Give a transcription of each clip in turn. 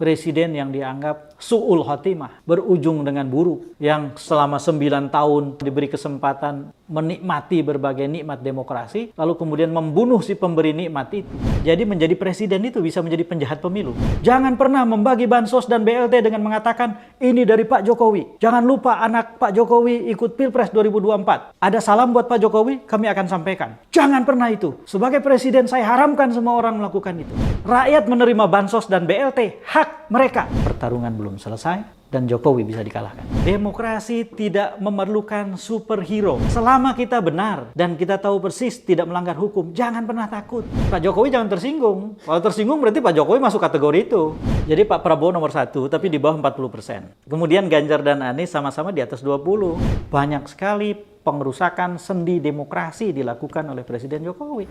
presiden yang dianggap su'ul khotimah, berujung dengan buruk, yang selama 9 tahun diberi kesempatan menikmati berbagai nikmat demokrasi, lalu kemudian membunuh si pemberi nikmat itu. Jadi menjadi presiden itu bisa menjadi penjahat pemilu. Jangan pernah membagi bansos dan BLT dengan mengatakan ini dari Pak Jokowi. Jangan lupa anak Pak Jokowi ikut Pilpres 2024. Ada salam buat Pak Jokowi, kami akan sampaikan. Jangan pernah itu. Sebagai presiden saya haramkan semua orang melakukan itu. Rakyat menerima bansos dan BLT, hak mereka. Pertarungan belum selesai dan Jokowi bisa dikalahkan. Demokrasi tidak memerlukan superhero. Selama kita benar dan kita tahu persis tidak melanggar hukum, jangan pernah takut. Pak Jokowi jangan tersinggung. Kalau tersinggung berarti Pak Jokowi masuk kategori itu. Jadi Pak Prabowo nomor 1 tapi di bawah 40%. Kemudian Ganjar dan Anies sama-sama di atas 20. Banyak sekali pengerusakan sendi demokrasi dilakukan oleh Presiden Jokowi.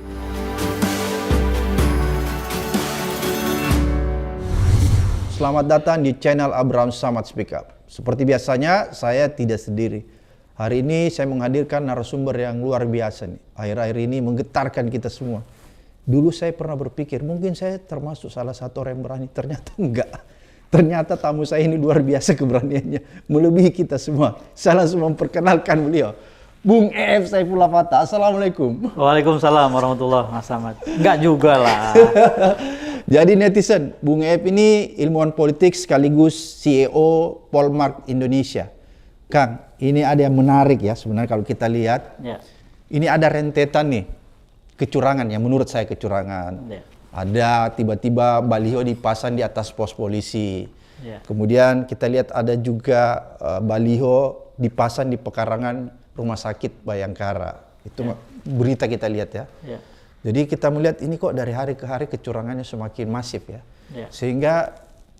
Selamat datang di channel Abraham Samad Speak Up. Seperti biasanya, saya tidak sendiri. Hari ini saya menghadirkan narasumber yang luar biasa nih. Akhir-akhir ini menggetarkan kita semua. Dulu saya pernah berpikir, mungkin saya termasuk salah satu orang yang berani. Ternyata enggak. Ternyata tamu saya ini luar biasa keberaniannya. Melebihi kita semua. Saya langsung memperkenalkan beliau. Bung EF Saifullah Fatah. Assalamualaikum. Waalaikumsalam warahmatullahi wabarakatuh. Enggak juga lah. Jadi netizen, Bung EF ini ilmuwan politik sekaligus CEO Polmark Indonesia. Kang, ini ada yang menarik ya sebenarnya kalau kita lihat. Ya. Ini ada rentetan nih, kecurangan yang menurut saya kecurangan. Ya. Ada tiba-tiba baliho dipasang di atas pos polisi. Ya. Kemudian kita lihat ada juga baliho dipasang di pekarangan Rumah Sakit Bayangkara. Itu berita kita lihat ya. Ya. Jadi kita melihat ini kok dari hari ke hari kecurangannya semakin masif ya. Sehingga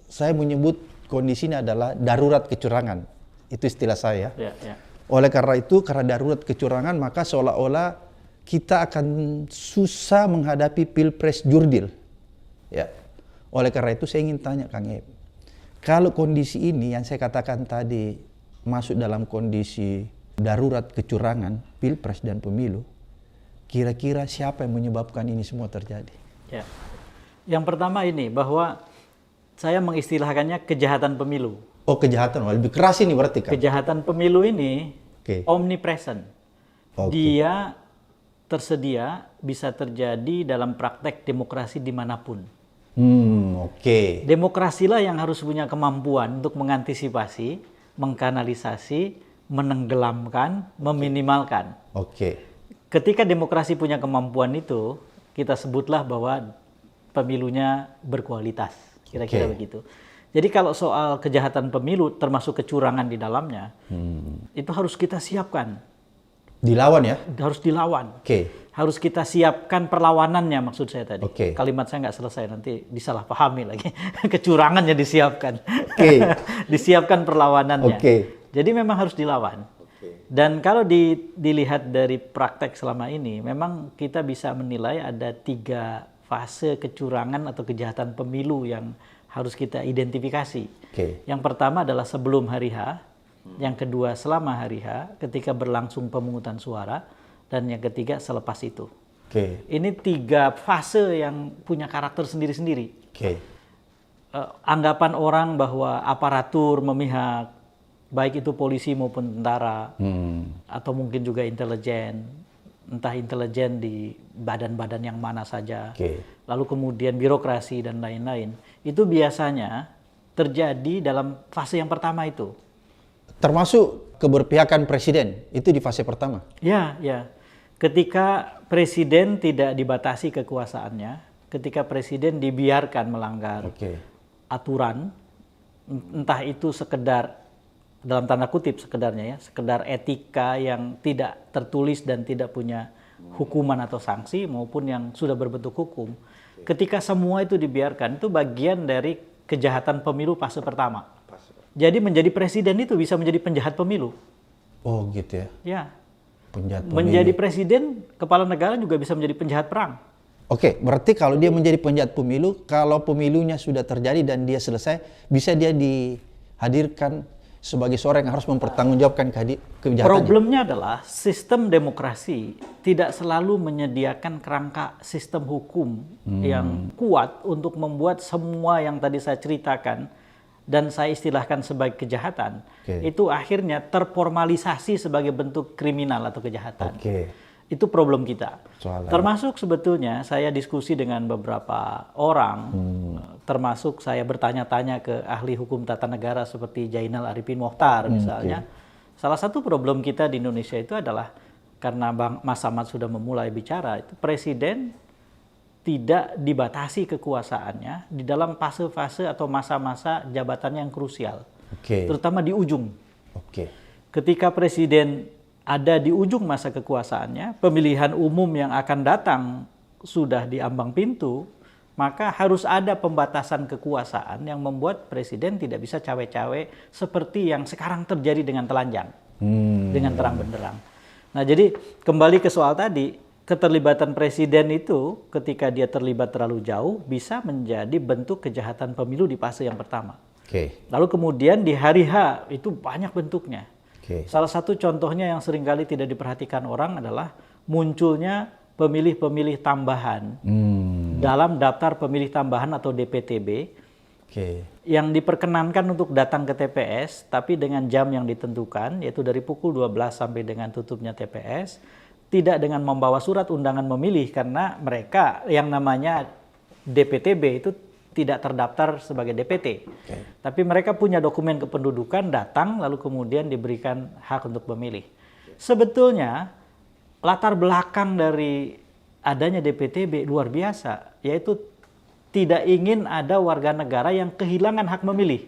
saya menyebut kondisi ini adalah darurat kecurangan. Itu istilah saya. Oleh karena itu, karena darurat kecurangan, maka seolah-olah kita akan susah menghadapi Pilpres Jurdil. Ya. Oleh karena itu saya ingin tanya Kang Ep, kalau kondisi ini yang saya katakan tadi masuk dalam kondisi darurat kecurangan Pilpres dan pemilu, kira-kira siapa yang menyebabkan ini semua terjadi? Ya. Yang pertama ini, bahwa saya mengistilahkannya kejahatan pemilu. Oh, kejahatan. Lebih keras ini berarti kan? Kejahatan pemilu ini omnipresent. Dia tersedia, bisa terjadi dalam praktek demokrasi dimanapun. Demokrasilah yang harus punya kemampuan untuk mengantisipasi, mengkanalisasi, menenggelamkan, meminimalkan. Ketika demokrasi punya kemampuan itu, kita sebutlah bahwa pemilunya berkualitas. Kira-kira begitu. Jadi kalau soal kejahatan pemilu, termasuk kecurangan di dalamnya, itu harus kita siapkan. Dilawan ya? Harus dilawan. Harus kita siapkan perlawanannya, maksud saya tadi. Kalimat saya nggak selesai, nanti disalahpahami lagi. Kecurangannya disiapkan. Disiapkan perlawanannya. Jadi memang harus dilawan. Dan kalau dilihat dari praktek selama ini, memang kita bisa menilai ada 3 fase kecurangan atau kejahatan pemilu yang harus kita identifikasi. Yang pertama adalah sebelum hari H, yang kedua selama hari H, ketika berlangsung pemungutan suara, dan yang ketiga selepas itu. Ini 3 fase yang punya karakter sendiri-sendiri. Anggapan orang bahwa aparatur memihak, baik itu polisi maupun tentara, atau mungkin juga intelijen, entah intelijen di badan-badan yang mana saja, lalu kemudian birokrasi dan lain-lain, itu biasanya terjadi dalam fase yang pertama itu. Termasuk keberpihakan presiden, itu di fase pertama? Ya. Ketika presiden tidak dibatasi kekuasaannya, ketika presiden dibiarkan melanggar aturan, entah itu sekedar dalam tanda kutip sekedarnya ya, sekedar etika yang tidak tertulis dan tidak punya hukuman atau sanksi, maupun yang sudah berbentuk hukum. Ketika semua itu dibiarkan, itu bagian dari kejahatan pemilu fase pertama. Jadi menjadi presiden itu bisa menjadi penjahat pemilu. Oh gitu ya? Ya. Penjahat pemilu. Menjadi presiden, kepala negara juga bisa menjadi penjahat perang. Berarti kalau dia menjadi penjahat pemilu, kalau pemilunya sudah terjadi dan dia selesai, bisa dia dihadirkan sebagai seorang yang harus mempertanggungjawabkan kebijakannya? Problemnya adalah sistem demokrasi tidak selalu menyediakan kerangka sistem hukum yang kuat untuk membuat semua yang tadi saya ceritakan dan saya istilahkan sebagai kejahatan, itu akhirnya terformalisasi sebagai bentuk kriminal atau kejahatan. Itu problem kita. Termasuk sebetulnya saya diskusi dengan beberapa orang, termasuk saya bertanya-tanya ke ahli hukum tata negara seperti Jainal Arifin Mokhtar misalnya. Salah satu problem kita di Indonesia itu adalah karena Mas Samad sudah memulai bicara, itu presiden tidak dibatasi kekuasaannya di dalam fase-fase atau masa-masa jabatannya yang krusial, terutama di ujung. Ketika presiden ada di ujung masa kekuasaannya, pemilihan umum yang akan datang sudah di ambang pintu, maka harus ada pembatasan kekuasaan yang membuat presiden tidak bisa cawe-cawe seperti yang sekarang terjadi dengan telanjang, dengan terang benderang. Nah, jadi kembali ke soal tadi, keterlibatan presiden itu ketika dia terlibat terlalu jauh bisa menjadi bentuk kejahatan pemilu di fase yang pertama. Lalu kemudian di hari H itu banyak bentuknya. Salah satu contohnya yang seringkali tidak diperhatikan orang adalah munculnya pemilih-pemilih tambahan dalam daftar pemilih tambahan atau DPTB yang diperkenankan untuk datang ke TPS tapi dengan jam yang ditentukan, yaitu dari pukul 12 sampai dengan tutupnya TPS, tidak dengan membawa surat undangan memilih karena mereka yang namanya DPTB itu tidak terdaftar sebagai DPT. Tapi mereka punya dokumen kependudukan, datang lalu kemudian diberikan hak untuk memilih. Sebetulnya latar belakang dari adanya DPTB luar biasa, yaitu tidak ingin ada warga negara yang kehilangan hak memilih.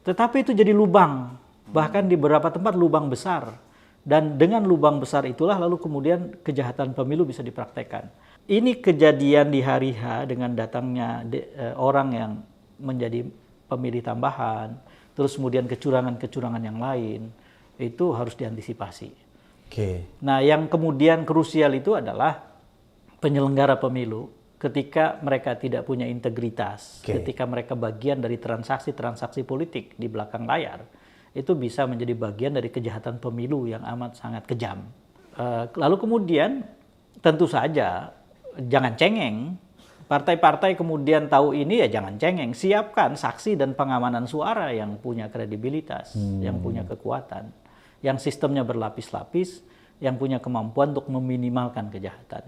Tetapi itu jadi lubang, bahkan di beberapa tempat lubang besar. Dan dengan lubang besar itulah lalu kemudian kejahatan pemilu bisa dipraktekkan. Ini kejadian di hari H dengan datangnya orang yang menjadi pemilih tambahan, terus kemudian kecurangan-kecurangan yang lain, itu harus diantisipasi. Nah, yang kemudian krusial itu adalah penyelenggara pemilu ketika mereka tidak punya integritas, ketika mereka bagian dari transaksi-transaksi politik di belakang layar, itu bisa menjadi bagian dari kejahatan pemilu yang amat sangat kejam. Lalu kemudian tentu saja jangan cengeng. Partai-partai kemudian tahu ini ya jangan cengeng. Siapkan saksi dan pengamanan suara yang punya kredibilitas, yang punya kekuatan, yang sistemnya berlapis-lapis, yang punya kemampuan untuk meminimalkan kejahatan.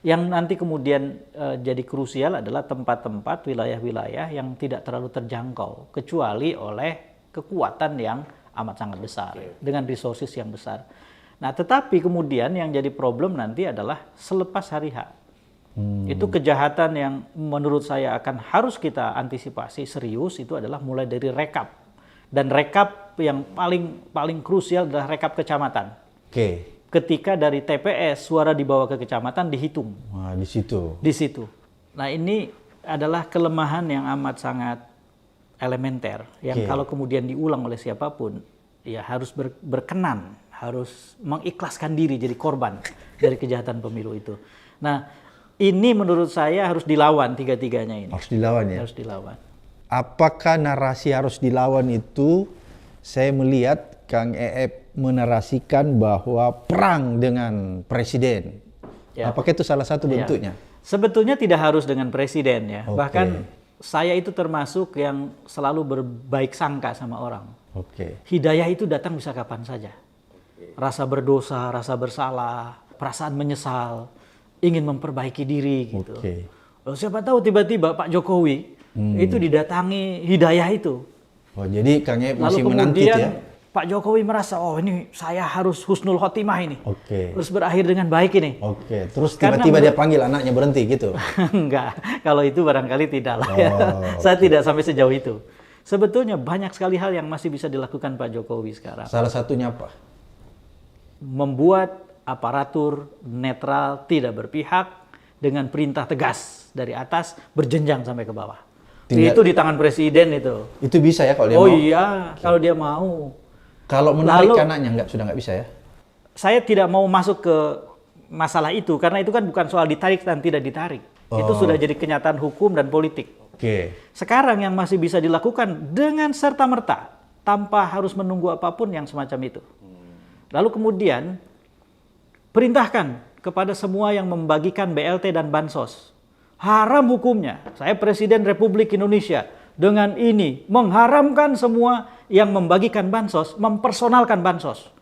Yang nanti kemudian jadi krusial adalah tempat-tempat, wilayah-wilayah yang tidak terlalu terjangkau, kecuali oleh kekuatan yang amat sangat besar, dengan resources yang besar. Nah, tetapi kemudian yang jadi problem nanti adalah selepas hari H. Itu kejahatan yang menurut saya akan harus kita antisipasi serius, itu adalah mulai dari rekap. Dan rekap yang paling krusial adalah rekap kecamatan. Ketika dari TPS suara dibawa ke kecamatan dihitung. Wah, di situ. Di situ. Nah, ini adalah kelemahan yang amat sangat elementer, yang kalau kemudian diulang oleh siapapun, ya harus berkenan, harus mengikhlaskan diri jadi korban dari kejahatan pemilu itu. Nah, ini menurut saya harus dilawan tiga-tiganya ini. Harus dilawan ya? Harus dilawan. Apakah narasi harus dilawan itu, saya melihat Kang EF menarasikan bahwa perang dengan presiden. Apakah itu salah satu bentuknya? Sebetulnya tidak harus dengan presiden ya. Bahkan saya itu termasuk yang selalu berbaik sangka sama orang. Hidayah itu datang bisa kapan saja. Rasa berdosa, rasa bersalah, perasaan menyesal, ingin memperbaiki diri gitu. Siapa tahu tiba-tiba Pak Jokowi itu didatangi hidayah itu. Jadi Kang EF masih menanti ya? Pak Jokowi merasa, oh ini saya harus husnul khotimah ini. Terus berakhir dengan baik ini. Terus tiba-tiba dia panggil anaknya berhenti gitu? Enggak, kalau itu barangkali tidak lah ya. Saya tidak sampai sejauh itu. Sebetulnya banyak sekali hal yang masih bisa dilakukan Pak Jokowi sekarang. Salah satunya apa? Membuat aparatur netral, tidak berpihak, dengan perintah tegas dari atas, berjenjang sampai ke bawah. Itu di tangan presiden itu. Itu bisa ya kalau dia mau? Oh iya, kalau dia mau. Kalau menarik anaknya sudah nggak bisa ya? Saya tidak mau masuk ke masalah itu, karena itu kan bukan soal ditarik dan tidak ditarik. Itu sudah jadi kenyataan hukum dan politik. Sekarang yang masih bisa dilakukan dengan serta-merta, tanpa harus menunggu apapun yang semacam itu. Lalu kemudian perintahkan kepada semua yang membagikan BLT dan bansos. Haram hukumnya. Saya Presiden Republik Indonesia dengan ini mengharamkan semua yang membagikan bansos, mempersonalkan bansos.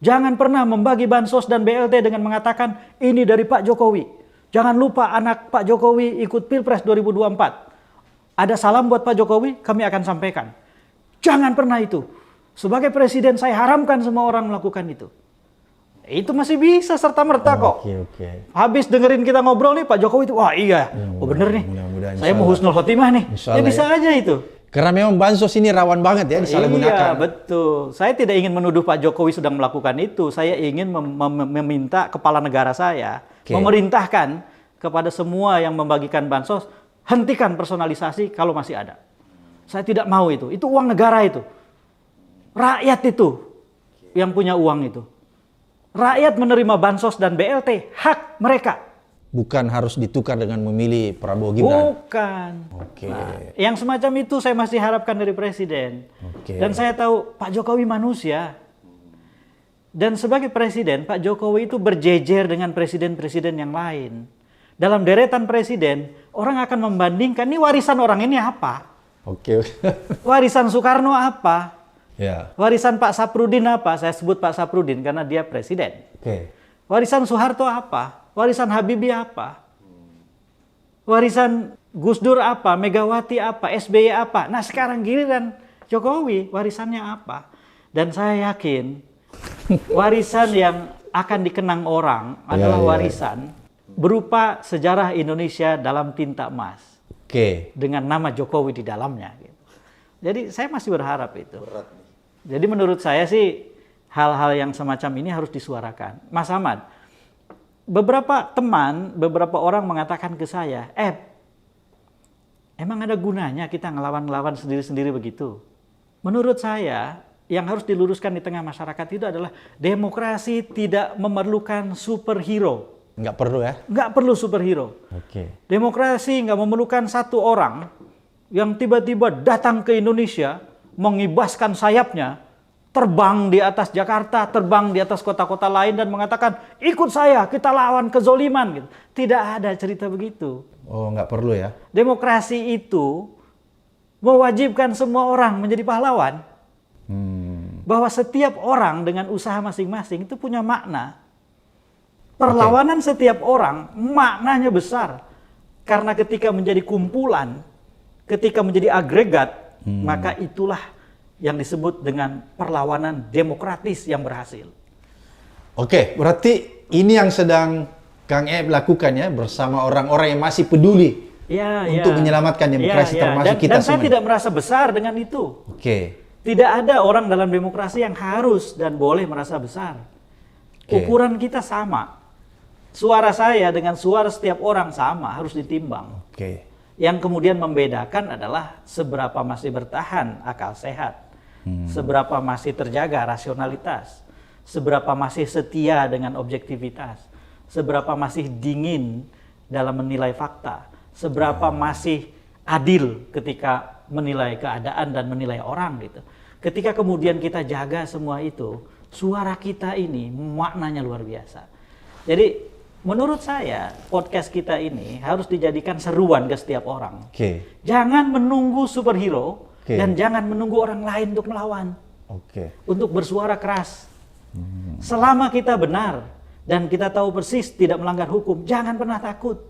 Jangan pernah membagi bansos dan BLT dengan mengatakan ini dari Pak Jokowi. Jangan lupa anak Pak Jokowi ikut Pilpres 2024. Ada salam buat Pak Jokowi, kami akan sampaikan. Jangan pernah itu. Sebagai presiden saya haramkan semua orang melakukan itu. Itu masih bisa serta-merta kok. Habis dengerin kita ngobrol nih Pak Jokowi itu, wah iya, bener nih. Saya mau husnul khotimah nih. Ya bisa aja itu. Karena memang bansos ini rawan banget ya disalahgunakan. Iya, betul. Saya tidak ingin menuduh Pak Jokowi sedang melakukan itu. Saya ingin meminta kepala negara saya memerintahkan kepada semua yang membagikan bansos, hentikan personalisasi kalau masih ada. Saya tidak mau itu. Itu uang negara itu. Rakyat itu yang punya uang itu. Rakyat menerima bansos dan BLT, hak mereka. Bukan harus ditukar dengan memilih Prabowo Gibran. Bukan. Nah, yang semacam itu saya masih harapkan dari presiden. Dan saya tahu Pak Jokowi manusia. Dan sebagai presiden, Pak Jokowi itu berjejer dengan presiden-presiden yang lain. Dalam deretan presiden, orang akan membandingkan, ini warisan orang ini apa? Warisan Soekarno apa? Warisan Pak Saprudin apa? Saya sebut Pak Saprudin karena dia presiden. Warisan Soeharto apa? Warisan Habibie apa? Warisan Gus Dur apa? Megawati apa? SBY apa? Nah sekarang giliran Jokowi, warisannya apa? Dan saya yakin warisan yang akan dikenang orang adalah warisan berupa sejarah Indonesia dalam tinta emas. Dengan nama Jokowi di dalamnya. Jadi saya masih berharap itu. Jadi menurut saya sih hal-hal yang semacam ini harus disuarakan. Mas Ahmad, beberapa teman, beberapa orang mengatakan ke saya, emang ada gunanya kita ngelawan-ngelawan sendiri-sendiri begitu? Menurut saya, yang harus diluruskan di tengah masyarakat itu adalah demokrasi tidak memerlukan superhero. Nggak perlu ya? Nggak perlu superhero. Demokrasi nggak memerlukan satu orang yang tiba-tiba datang ke Indonesia, mengibaskan sayapnya, terbang di atas Jakarta, terbang di atas kota-kota lain dan mengatakan, ikut saya, kita lawan kezoliman. Gitu. Tidak ada cerita begitu. Oh, nggak perlu ya? Demokrasi itu mewajibkan semua orang menjadi pahlawan. Bahwa setiap orang dengan usaha masing-masing itu punya makna. Perlawanan setiap orang maknanya besar. Karena ketika menjadi kumpulan, ketika menjadi agregat, maka itulah yang disebut dengan perlawanan demokratis yang berhasil. Berarti ini yang sedang Kang Ep lakukan ya bersama orang-orang yang masih peduli untuk menyelamatkan demokrasi termasuk kita semua. Dan saya tidak merasa besar dengan itu. Tidak ada orang dalam demokrasi yang harus dan boleh merasa besar. Ukuran kita sama. Suara saya dengan suara setiap orang sama, harus ditimbang. Yang kemudian membedakan adalah seberapa masih bertahan akal sehat, seberapa masih terjaga rasionalitas, seberapa masih setia dengan objektivitas, seberapa masih dingin dalam menilai fakta, seberapa masih adil ketika menilai keadaan dan menilai orang gitu. Ketika kemudian kita jaga semua itu, suara kita ini maknanya luar biasa. Jadi menurut saya, podcast kita ini harus dijadikan seruan ke setiap orang. Jangan menunggu superhero dan jangan menunggu orang lain untuk melawan. Untuk bersuara keras. Selama kita benar dan kita tahu persis tidak melanggar hukum, jangan pernah takut.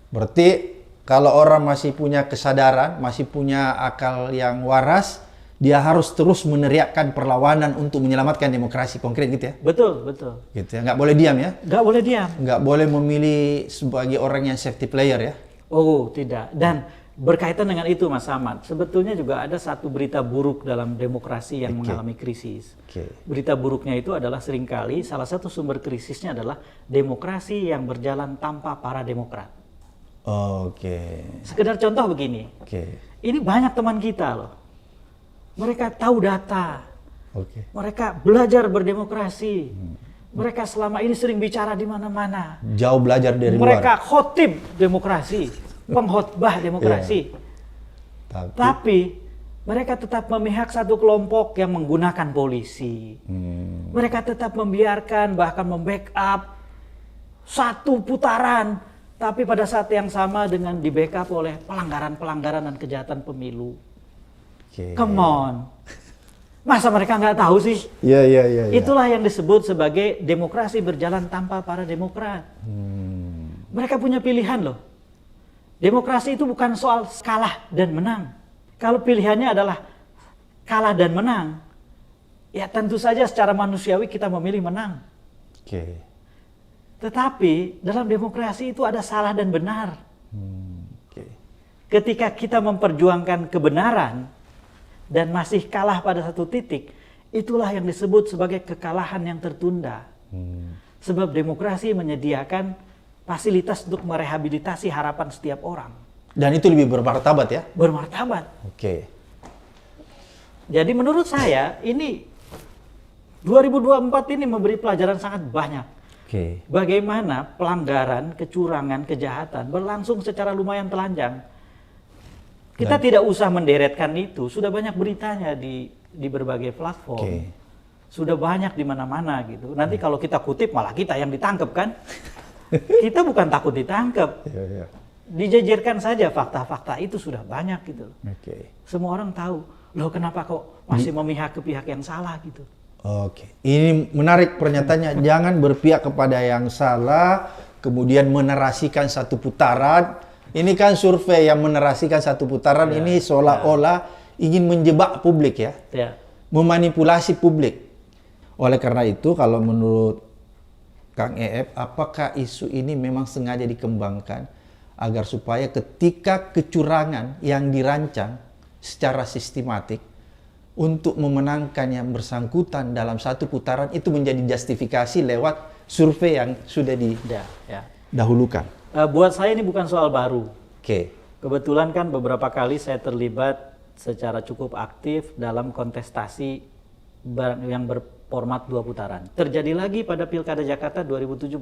Berarti kalau orang masih punya kesadaran, masih punya akal yang waras, dia harus terus meneriakkan perlawanan untuk menyelamatkan demokrasi konkret gitu ya? Betul, betul. Gitu ya, nggak boleh diam ya? Nggak boleh diam. Nggak boleh memilih sebagai orang yang safety player ya? Oh, tidak. Dan berkaitan dengan itu Mas Ahmad, sebetulnya juga ada satu berita buruk dalam demokrasi yang mengalami krisis. Berita buruknya itu adalah seringkali salah satu sumber krisisnya adalah demokrasi yang berjalan tanpa para demokrat. Sekedar contoh begini, ini banyak teman kita loh. Mereka tahu data, mereka belajar berdemokrasi, mereka selama ini sering bicara di mana-mana. Jauh belajar dari luar. Mereka khotib demokrasi, pengkhotbah demokrasi. Tapi Mereka tetap memihak satu kelompok yang menggunakan polisi. Mereka tetap membiarkan, bahkan membackup satu putaran. Tapi pada saat yang sama dengan di-backup oleh pelanggaran-pelanggaran dan kejahatan pemilu. Come on. Masa mereka nggak tahu sih? Iya. Itulah yang disebut sebagai demokrasi berjalan tanpa para demokrat. Mereka punya pilihan loh. Demokrasi itu bukan soal kalah dan menang. Kalau pilihannya adalah kalah dan menang, ya tentu saja secara manusiawi kita memilih menang. Tetapi dalam demokrasi itu ada salah dan benar. Ketika kita memperjuangkan kebenaran dan masih kalah pada satu titik, itulah yang disebut sebagai kekalahan yang tertunda. Sebab demokrasi menyediakan fasilitas untuk merehabilitasi harapan setiap orang. Dan itu lebih bermartabat ya? Bermartabat. Jadi menurut saya ini 2024 ini memberi pelajaran sangat banyak. Bagaimana pelanggaran, kecurangan, kejahatan berlangsung secara lumayan telanjang. Kita tidak usah menderetkan itu, sudah banyak beritanya di berbagai platform. Sudah banyak di mana-mana gitu. Nanti kalau kita kutip malah kita yang ditangkap kan? Kita bukan takut ditangkap. Dijejerkan saja fakta-fakta itu sudah banyak gitu. Semua orang tahu, loh kenapa kok masih memihak ke pihak yang salah gitu. Ini menarik pernyataannya, jangan berpihak kepada yang salah, kemudian menarasikan satu putaran. Ini kan survei yang menarasikan satu putaran, ini seolah-olah ingin menjebak publik ya. Memanipulasi publik. Oleh karena itu, kalau menurut Kang EF, apakah isu ini memang sengaja dikembangkan agar supaya ketika kecurangan yang dirancang secara sistematik untuk memenangkan yang bersangkutan dalam satu putaran itu menjadi justifikasi lewat survei yang sudah didahulukan. Buat saya ini bukan soal baru. Kebetulan kan beberapa kali saya terlibat secara cukup aktif dalam kontestasi yang berformat 2 putaran. Terjadi lagi pada Pilkada Jakarta 2017.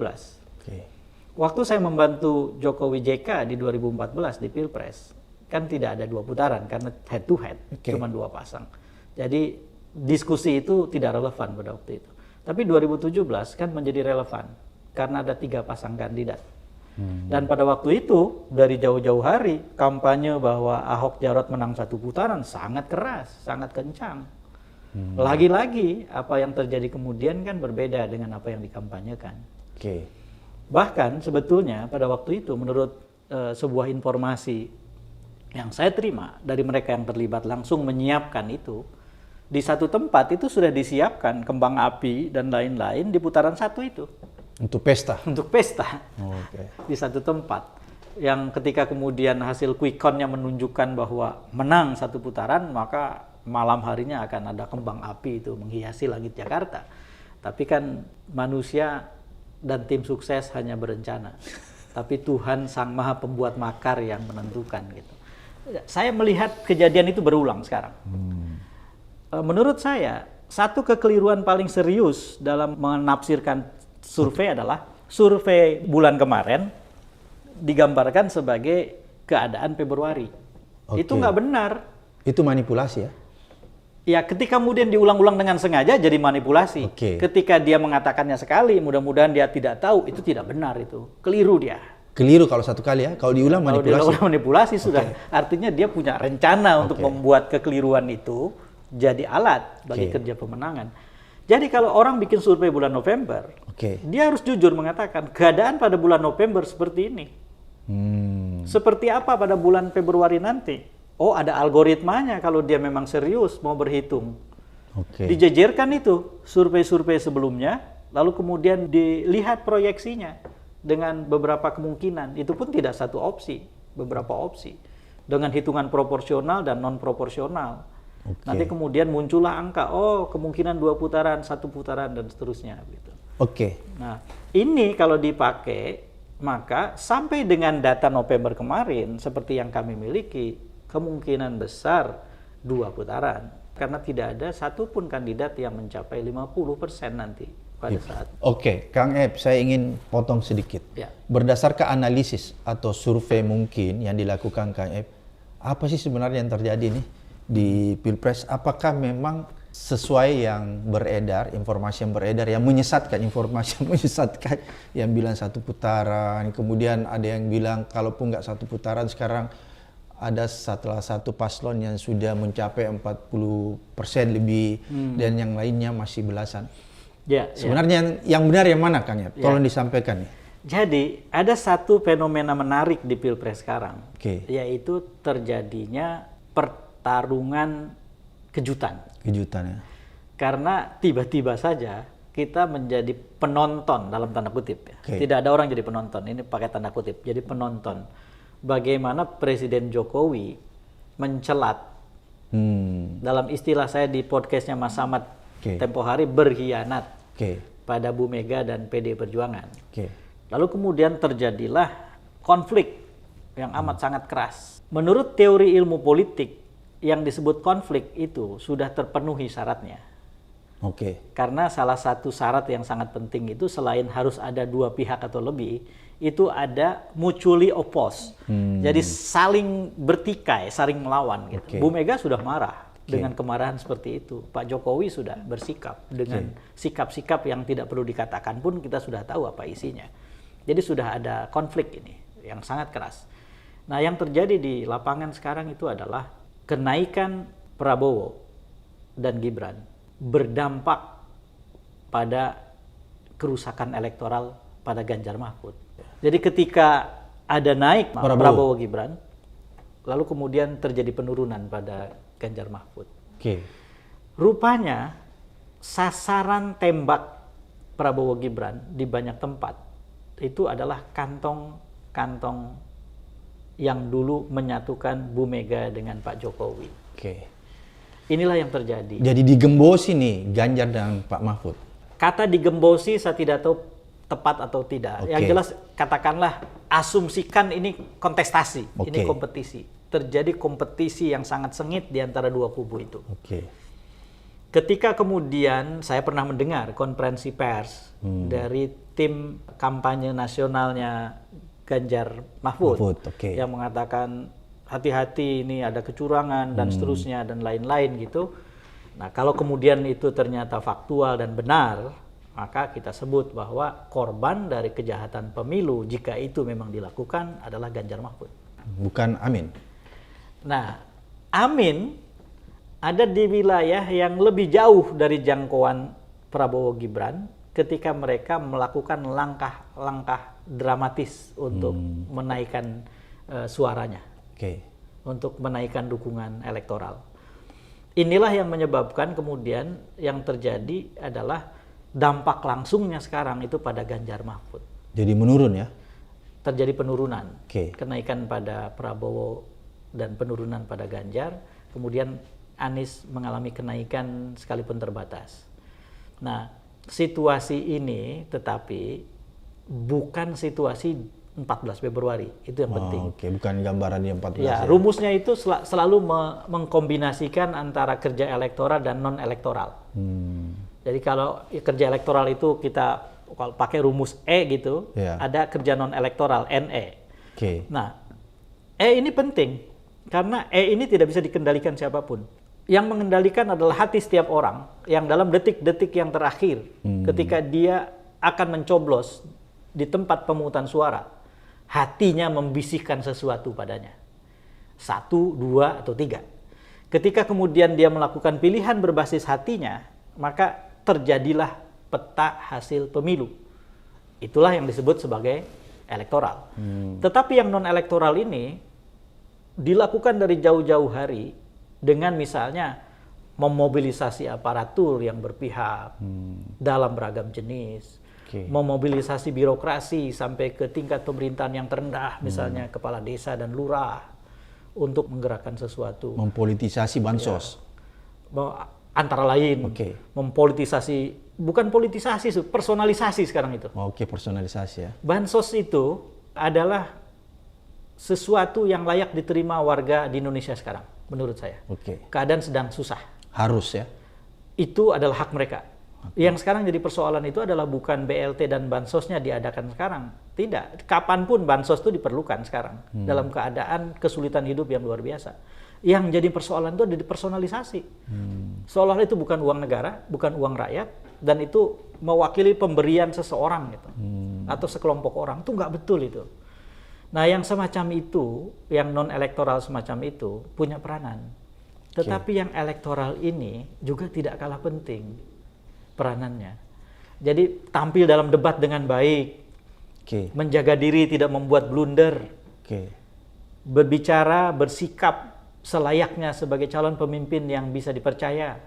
Waktu saya membantu Jokowi JK di 2014 di Pilpres, kan tidak ada 2 putaran karena head to head, cuma 2 pasang. Jadi diskusi itu tidak relevan pada waktu itu. Tapi 2017 kan menjadi relevan karena ada 3 pasang kandidat. Dan pada waktu itu dari jauh-jauh hari kampanye bahwa Ahok Jarot menang 1 putaran sangat keras, sangat kencang. Lagi-lagi apa yang terjadi kemudian kan berbeda dengan apa yang dikampanyekan. Bahkan sebetulnya pada waktu itu menurut sebuah informasi yang saya terima dari mereka yang terlibat langsung menyiapkan itu, di satu tempat itu sudah disiapkan kembang api dan lain-lain di putaran 1 itu. Untuk pesta? Untuk pesta. Di satu tempat. Yang ketika kemudian hasil quick count-nya menunjukkan bahwa menang 1 putaran, maka malam harinya akan ada kembang api itu menghiasi langit Jakarta. Tapi kan manusia dan tim sukses hanya berencana, tapi Tuhan Sang Maha Pembuat makar yang menentukan gitu. Saya melihat kejadian itu berulang sekarang. Menurut saya, satu kekeliruan paling serius dalam menafsirkan survei adalah survei bulan kemarin digambarkan sebagai keadaan Februari. Itu nggak benar. Itu manipulasi ya? Ya, ketika kemudian diulang-ulang dengan sengaja jadi manipulasi. Ketika dia mengatakannya sekali, mudah-mudahan dia tidak tahu, itu tidak benar itu. Keliru dia. Keliru kalau satu kali ya, kalau diulang manipulasi. Kalau diulang manipulasi sudah, artinya dia punya rencana untuk membuat kekeliruan itu jadi alat bagi kerja pemenangan. Jadi kalau orang bikin survei bulan November, dia harus jujur mengatakan keadaan pada bulan November seperti ini. Seperti apa pada bulan Februari nanti? Oh, ada algoritmanya kalau dia memang serius mau berhitung. Dijejerkan itu survei-survei sebelumnya, lalu kemudian dilihat proyeksinya dengan beberapa kemungkinan. Itu pun tidak satu opsi, beberapa opsi. Dengan hitungan proporsional dan non-proporsional. Nanti kemudian muncullah angka, oh kemungkinan 2 putaran, 1 putaran, dan seterusnya. Gitu. Nah, ini kalau dipakai, maka sampai dengan data November kemarin, seperti yang kami miliki, kemungkinan besar 2 putaran. Karena tidak ada satupun kandidat yang mencapai 50% nanti pada saat. Kang Ep, saya ingin potong sedikit. Berdasarkan analisis atau survei mungkin yang dilakukan Kang Ep, apa sih sebenarnya yang terjadi nih? di Pilpres, apakah memang sesuai yang beredar, informasi yang beredar, yang menyesatkan, informasi yang menyesatkan, yang bilang 1 putaran, kemudian ada yang bilang kalaupun nggak 1 putaran sekarang ada salah satu paslon yang sudah mencapai 40% lebih dan yang lainnya masih belasan. Sebenarnya yang benar yang mana, Kang? Tolong disampaikan. Jadi ada satu fenomena menarik di Pilpres sekarang, yaitu terjadinya pertarungan kejutan. Kejutan ya. Karena tiba-tiba saja kita menjadi penonton dalam tanda kutip ya. Tidak ada orang jadi penonton, ini pakai tanda kutip, jadi penonton. Bagaimana Presiden Jokowi mencelat, dalam istilah saya di podcastnya Mas Samad tempo hari, berkhianat pada Bu Mega dan PD Perjuangan. Lalu kemudian terjadilah konflik yang amat sangat keras. Menurut teori ilmu politik, yang disebut konflik itu sudah terpenuhi syaratnya. Karena salah satu syarat yang sangat penting itu selain harus ada 2 pihak atau lebih, itu ada mutually opposed. Jadi saling bertikai, saling melawan gitu. Bu Mega sudah marah dengan kemarahan seperti itu. Pak Jokowi sudah bersikap dengan sikap-sikap yang tidak perlu dikatakan pun kita sudah tahu apa isinya. Jadi sudah ada konflik ini yang sangat keras. Nah, yang terjadi di lapangan sekarang itu adalah kenaikan Prabowo dan Gibran berdampak pada kerusakan elektoral pada Ganjar Mahfud. Jadi ketika ada naik Prabowo Gibran, lalu kemudian terjadi penurunan pada Ganjar Mahfud. Rupanya sasaran tembak Prabowo Gibran di banyak tempat itu adalah kantong-kantong yang dulu menyatukan Bu Mega dengan Pak Jokowi. Inilah yang terjadi. Jadi digembosi nih Ganjar dan Pak Mahfud. Kata digembosi saya tidak tahu tepat atau tidak. Yang jelas katakanlah asumsikan ini kontestasi, ini kompetisi. Terjadi kompetisi yang sangat sengit di antara 2 kubu itu. Ketika kemudian saya pernah mendengar konferensi pers dari tim kampanye nasionalnya Ganjar Mahfud, yang mengatakan hati-hati ini ada kecurangan dan seterusnya dan lain-lain gitu. Nah, kalau kemudian itu ternyata faktual dan benar, maka kita sebut bahwa korban dari kejahatan pemilu jika itu memang dilakukan adalah Ganjar Mahfud. Bukan Amin. Nah, Amin ada di wilayah yang lebih jauh dari jangkauan Prabowo Gibran ketika mereka melakukan langkah-langkah dramatis untuk menaikkan suaranya, untuk menaikkan dukungan elektoral. Inilah yang menyebabkan kemudian yang terjadi adalah dampak langsungnya sekarang itu pada Ganjar Mahfud. Jadi menurun ya? Terjadi penurunan, kenaikan pada Prabowo dan penurunan pada Ganjar, kemudian Anies mengalami kenaikan sekalipun terbatas. Nah, situasi ini tetapi bukan situasi 14 Februari, itu yang penting. Bukan gambaran yang 14 ya. Rumusnya itu selalu mengkombinasikan antara kerja elektoral dan non-elektoral. Jadi kalau kerja elektoral itu kita kalau pakai rumus E gitu, ada kerja non-elektoral, NE. Nah, E ini penting, karena E ini tidak bisa dikendalikan siapapun. Yang mengendalikan adalah hati setiap orang yang dalam detik-detik yang terakhir ketika dia akan mencoblos di tempat pemungutan suara, hatinya membisikkan sesuatu padanya. 1, 2, atau 3. Ketika kemudian dia melakukan pilihan berbasis hatinya, maka terjadilah peta hasil pemilu. Itulah yang disebut sebagai elektoral. Tetapi yang non-elektoral ini dilakukan dari jauh-jauh hari dengan misalnya memobilisasi aparatur yang berpihak dalam beragam jenis, memobilisasi birokrasi sampai ke tingkat pemerintahan yang terendah, misalnya kepala desa dan lurah, untuk menggerakkan sesuatu. Mempolitisasi bansos. Antara lain, mempolitisasi, bukan politisasi, personalisasi sekarang itu. Personalisasi ya. Bansos itu adalah sesuatu yang layak diterima warga di Indonesia sekarang, menurut saya. Keadaan sedang susah. Harus ya. Itu adalah hak mereka. Yang sekarang jadi persoalan itu adalah bukan BLT dan bansosnya diadakan sekarang. Tidak. Kapanpun bansos itu diperlukan sekarang dalam keadaan kesulitan hidup yang luar biasa. Yang jadi persoalan itu ada di personalisasi. Seolah-olah itu bukan uang negara, bukan uang rakyat, dan itu mewakili pemberian seseorang gitu, atau sekelompok orang. Itu nggak betul itu. Nah, yang semacam itu, yang non-elektoral semacam itu, punya peranan. Tetapi yang elektoral ini juga tidak kalah penting peranannya. Jadi tampil dalam debat dengan baik, menjaga diri, tidak membuat blunder, berbicara, bersikap selayaknya sebagai calon pemimpin yang bisa dipercaya,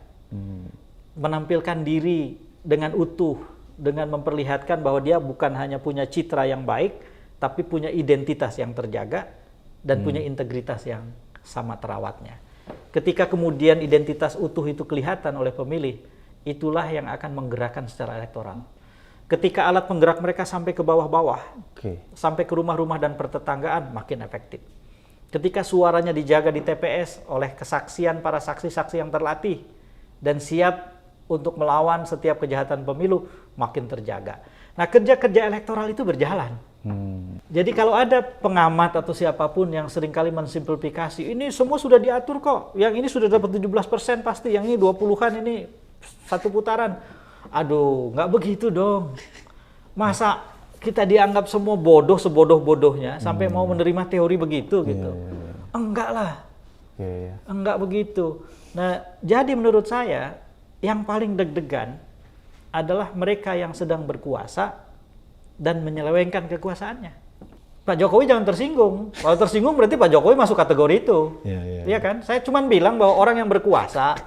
menampilkan diri dengan utuh, dengan memperlihatkan bahwa dia bukan hanya punya citra yang baik, tapi punya identitas yang terjaga dan punya integritas yang sama terawatnya. Ketika kemudian identitas utuh itu kelihatan oleh pemilih, itulah yang akan menggerakkan secara elektoral. Ketika alat penggerak mereka sampai ke bawah-bawah, sampai ke rumah-rumah dan pertetanggaan, makin efektif. Ketika suaranya dijaga di TPS oleh kesaksian para saksi-saksi yang terlatih dan siap untuk melawan setiap kejahatan pemilu, makin terjaga. Nah, kerja-kerja elektoral itu berjalan. Jadi kalau ada pengamat atau siapapun yang seringkali mensimplifikasi, ini semua sudah diatur kok, yang ini sudah dapat 17% pasti, yang ini 20-an, ini satu putaran. Aduh, nggak begitu dong. Masa kita dianggap semua bodoh sebodoh-bodohnya sampai mau menerima teori begitu gitu? Enggak lah, enggak begitu. Nah, jadi menurut saya yang paling deg-degan adalah mereka yang sedang berkuasa dan menyelewengkan kekuasaannya. Pak Jokowi jangan tersinggung. Kalau tersinggung berarti Pak Jokowi masuk kategori itu. Iya kan? Saya cuma bilang bahwa orang yang berkuasa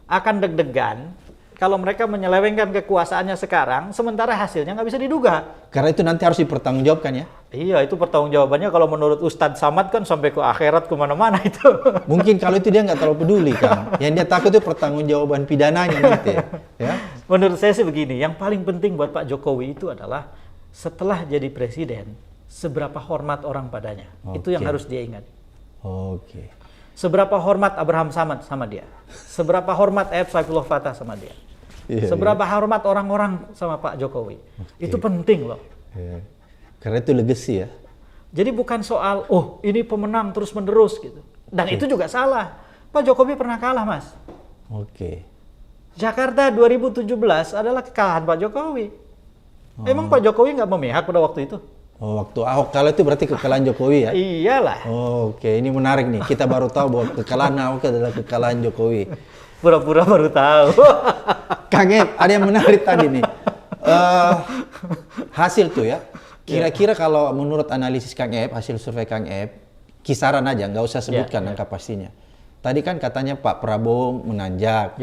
akan deg-degan kalau mereka menyelewengkan kekuasaannya sekarang, sementara hasilnya nggak bisa diduga. Karena itu nanti harus dipertanggungjawabkan ya? Iya, itu pertanggungjawabannya kalau menurut Ustadz Samad kan sampai ke akhirat kemana-mana itu. Mungkin kalau itu dia nggak terlalu peduli kan. Yang dia takut itu pertanggungjawaban pidananya nanti. Ya? Menurut saya sih begini, yang paling penting buat Pak Jokowi itu adalah setelah jadi presiden, seberapa hormat orang padanya. Itu yang harus dia ingat. Seberapa hormat Abraham Samad sama dia. Seberapa hormat Ayat Saifullah Fatah sama dia. Seberapa hormat orang-orang sama Pak Jokowi. Itu penting loh. Karena itu legacy ya. Jadi bukan soal, oh ini pemenang terus-menerus gitu. Dan itu juga salah. Pak Jokowi pernah kalah, Mas. Jakarta 2017 adalah kekalahan Pak Jokowi. Emang Pak Jokowi nggak memihak pada waktu itu? Waktu Ahok kalah itu berarti kekalahan Jokowi ya? Iyalah. Ini menarik nih. Kita baru tahu bahwa kekalahan Ahok adalah kekalahan Jokowi. Pura-pura baru tahu. Kang Ep, ada yang menarik tadi nih. Hasil tuh ya. Kira-kira kalau menurut analisis Kang Ep, hasil survei Kang Ep, kisaran aja, nggak usah sebutkan angka pastinya. Tadi kan katanya Pak Prabowo menanjak,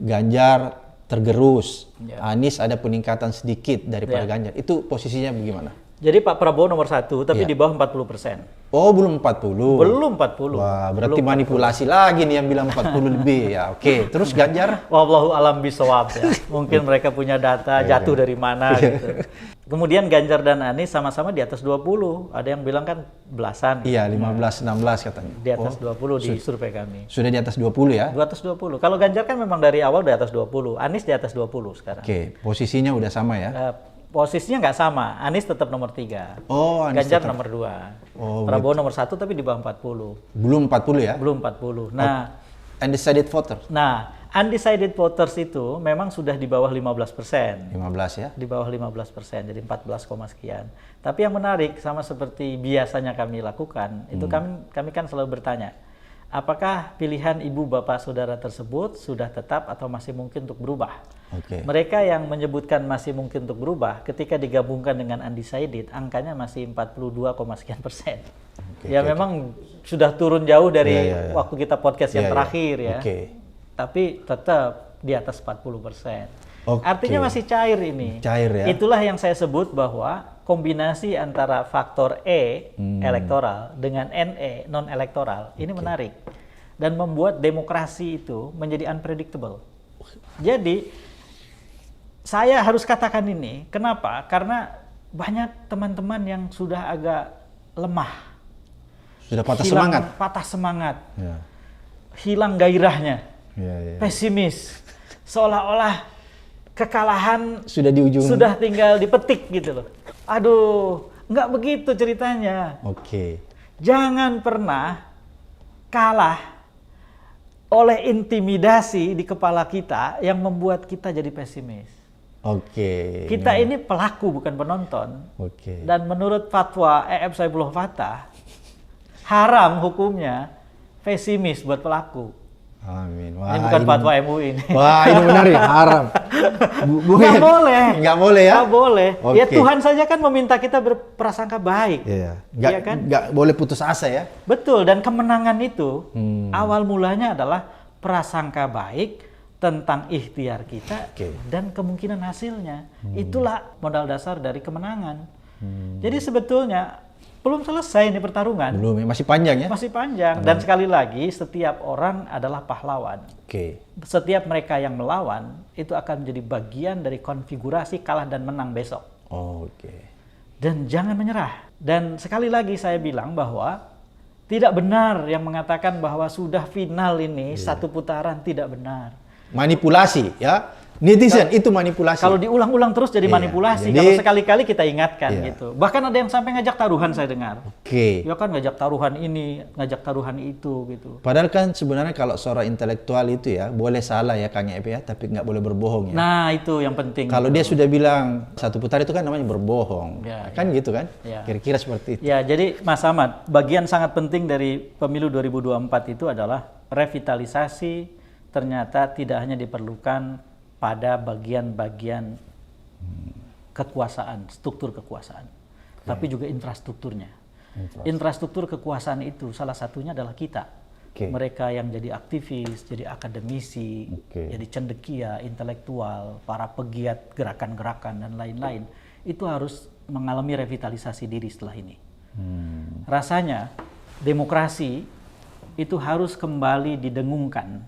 Ganjar tergerus, Anies ada peningkatan sedikit daripada Ganjar. Itu posisinya bagaimana? Jadi Pak Prabowo nomor 1, tapi di bawah 40%. Oh, belum 40? Belum 40. Wah, berarti belum manipulasi 40. Lagi nih yang bilang 40 lebih ya. Terus Ganjar? Wallahu alam bisawab ya. Mungkin mereka punya data jatuh dari mana gitu. Kemudian Ganjar dan Anies sama-sama di atas 20. Ada yang bilang kan belasan. Iya, 15-16 katanya. Di atas 20 di survei kami. Sudah di atas 20 ya? Di atas 20. Kalau Ganjar kan memang dari awal di atas 20. Anies di atas 20 sekarang. Posisinya udah sama ya? Posisinya nggak sama, Anies tetap nomor 3, Anies Ganjar tetap. nomor 2, Prabowo nomor 1 tapi di bawah 40. Belum 40 ya? Belum 40. Nah, undecided voter? Nah, undecided voters itu memang sudah di bawah 15%. 15 ya? Di bawah 15%, jadi 14, sekian. Tapi yang menarik, sama seperti biasanya kami lakukan, itu kami kan selalu bertanya, apakah pilihan ibu bapak saudara tersebut sudah tetap atau masih mungkin untuk berubah? Mereka yang menyebutkan masih mungkin untuk berubah, ketika digabungkan dengan undecided, angkanya masih 42, sekian persen. Memang sudah turun jauh dari waktu kita podcast yang terakhir ya. Tapi tetap di atas 40%. Artinya masih cair ini. Cair ya. Itulah yang saya sebut bahwa kombinasi antara faktor E elektoral dengan NE non elektoral ini menarik dan membuat demokrasi itu menjadi unpredictable. Jadi saya harus katakan ini, kenapa? Karena banyak teman-teman yang sudah agak lemah. Sudah patah semangat. Patah semangat. Hilang gairahnya. Pesimis. Seolah-olah kekalahan sudah di ujung. Sudah tinggal dipetik gitu loh. Aduh, nggak begitu ceritanya. Jangan pernah kalah oleh intimidasi di kepala kita yang membuat kita jadi pesimis. Oke. Kita ini pelaku bukan penonton. Oke. Dan menurut fatwa E.F. Saifullah Fattah, haram hukumnya pesimis buat pelaku. Amin. Wah, ini bukan fatwa MUI ini. Wah, ini benar ya, haram. Nggak boleh. Nggak boleh ya? Nggak boleh. Okay. Ya Tuhan saja kan meminta kita berprasangka baik. Iya. Iya kan? Nggak boleh putus asa ya? Betul, dan kemenangan itu awal mulanya adalah prasangka baik tentang ikhtiar kita dan kemungkinan hasilnya. Itulah modal dasar dari kemenangan. Jadi sebetulnya belum selesai ini pertarungan. Belum, masih panjang ya? Masih panjang. Dan sekali lagi, setiap orang adalah pahlawan. Setiap mereka yang melawan, itu akan menjadi bagian dari konfigurasi kalah dan menang besok. Dan jangan menyerah. Dan sekali lagi saya bilang bahwa tidak benar yang mengatakan bahwa sudah final ini, satu putaran, tidak benar. Manipulasi ya. Netizen itu manipulasi. Kalau diulang-ulang terus jadi manipulasi. Jadi, kalau sekali-kali kita ingatkan gitu. Bahkan ada yang sampai ngajak taruhan saya dengar. Ya kan ngajak taruhan ini, ngajak taruhan itu gitu. Padahal kan sebenarnya kalau seorang intelektual itu ya boleh salah ya Kang Ep ya, tapi nggak boleh berbohong ya. Nah itu yang penting. Kalau dia sudah bilang satu putaran itu kan namanya berbohong. Kan gitu kan? Kira-kira seperti itu. Ya jadi Mas Ahmad, bagian sangat penting dari pemilu 2024 itu adalah revitalisasi ternyata tidak hanya diperlukan pada bagian-bagian kekuasaan, struktur kekuasaan, tapi juga infrastrukturnya. Infrastruktur kekuasaan itu salah satunya adalah kita. Mereka yang jadi aktivis, jadi akademisi, jadi cendekia, intelektual, para pegiat gerakan-gerakan dan lain-lain, itu harus mengalami revitalisasi diri setelah ini. Rasanya demokrasi itu harus kembali didengungkan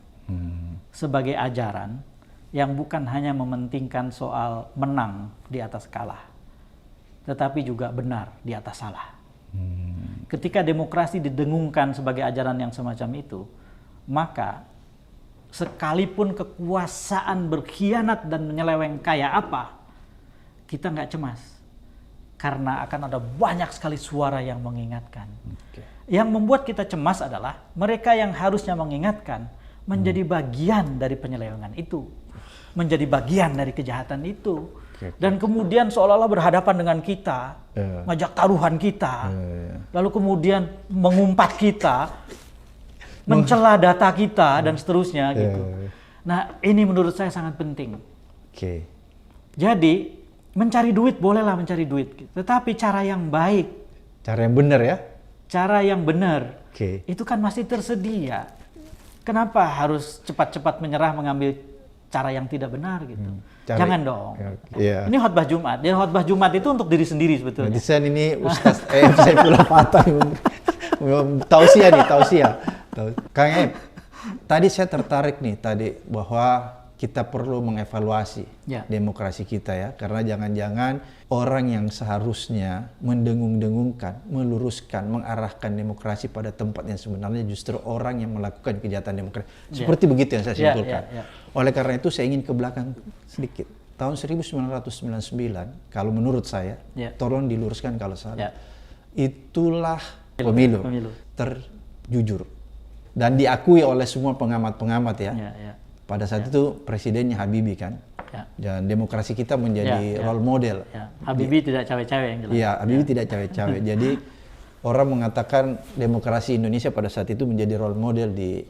sebagai ajaran yang bukan hanya mementingkan soal menang di atas kalah, tetapi juga benar di atas salah. Ketika demokrasi didengungkan sebagai ajaran yang semacam itu, maka sekalipun kekuasaan berkhianat dan menyeleweng kayak apa, kita nggak cemas. Karena akan ada banyak sekali suara yang mengingatkan. Yang membuat kita cemas adalah mereka yang harusnya mengingatkan menjadi bagian dari penyelewengan itu, menjadi bagian dari kejahatan itu, dan kemudian seolah-olah berhadapan dengan kita, ngajak taruhan kita, lalu kemudian mengumpat kita, mencela data kita dan seterusnya gitu. Nah ini menurut saya sangat penting. Jadi mencari duit bolehlah mencari duit, tetapi cara yang baik, cara yang benar ya, cara yang benar itu kan masih tersedia. Kenapa harus cepat-cepat menyerah mengambil cara yang tidak benar gitu? Jangan dong. Ini khotbah Jumat. Dan khotbah Jumat itu untuk diri sendiri sebetulnya. Desain ini Ustaz Saifullah Fattah. Tausiah. Kang Ep, tadi saya tertarik nih bahwa kita perlu mengevaluasi demokrasi kita ya, karena jangan-jangan orang yang seharusnya mendengung-dengungkan, meluruskan, mengarahkan demokrasi pada tempat yang sebenarnya justru orang yang melakukan kejahatan demokrasi. Seperti begitu yang saya simpulkan. Oleh karena itu saya ingin ke belakang sedikit. Tahun 1999, kalau menurut saya, tolong diluruskan kalau salah, itulah pemilu terjujur dan diakui oleh semua pengamat-pengamat ya. Pada saat itu presidennya Habibie kan, dan demokrasi kita menjadi role model. Habibie tidak cawe-cawe yang jelas. Iya, Habibie tidak cawe-cawe. Jadi orang mengatakan demokrasi Indonesia pada saat itu menjadi role model di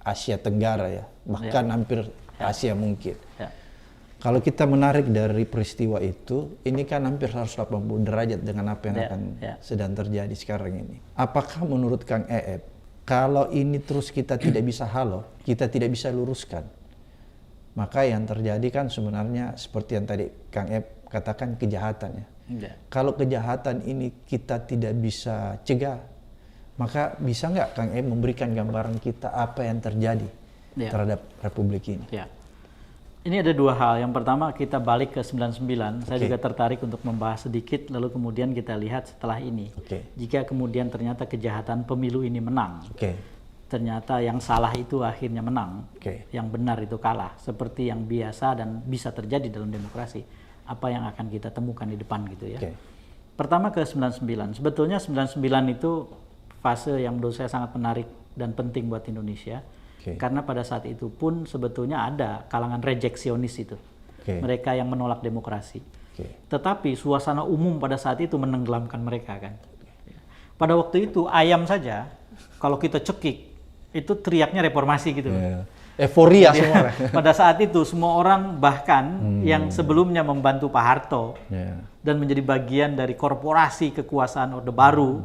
Asia Tenggara ya, bahkan hampir Asia mungkin. Kalau kita menarik dari peristiwa itu, ini kan hampir 180 derajat dengan apa yang akan sedang terjadi sekarang ini. Apakah menurut Kang Ep, kalau ini terus kita tidak bisa kita tidak bisa luruskan, maka yang terjadi kan sebenarnya seperti yang tadi Kang Ep katakan, kejahatan ya. Kalau kejahatan ini kita tidak bisa cegah, maka bisa nggak Kang Ep memberikan gambaran kita apa yang terjadi terhadap Republik ini? Ini ada dua hal. Yang pertama kita balik ke 99. Saya juga tertarik untuk membahas sedikit, lalu kemudian kita lihat setelah ini. Jika kemudian ternyata kejahatan pemilu ini menang, ternyata yang salah itu akhirnya menang, yang benar itu kalah, seperti yang biasa dan bisa terjadi dalam demokrasi. Apa yang akan kita temukan di depan gitu ya. Pertama ke 99. Sebetulnya 99 itu fase yang menurut saya sangat menarik dan penting buat Indonesia. Karena pada saat itu pun sebetulnya ada kalangan rejeksionis itu. Mereka yang menolak demokrasi. Tetapi suasana umum pada saat itu menenggelamkan mereka kan. Pada waktu itu ayam saja kalau kita cekik itu teriaknya reformasi gitu. Euforia semua. Pada saat itu semua orang bahkan yang sebelumnya membantu Pak Harto dan menjadi bagian dari korporasi kekuasaan Orde Baru,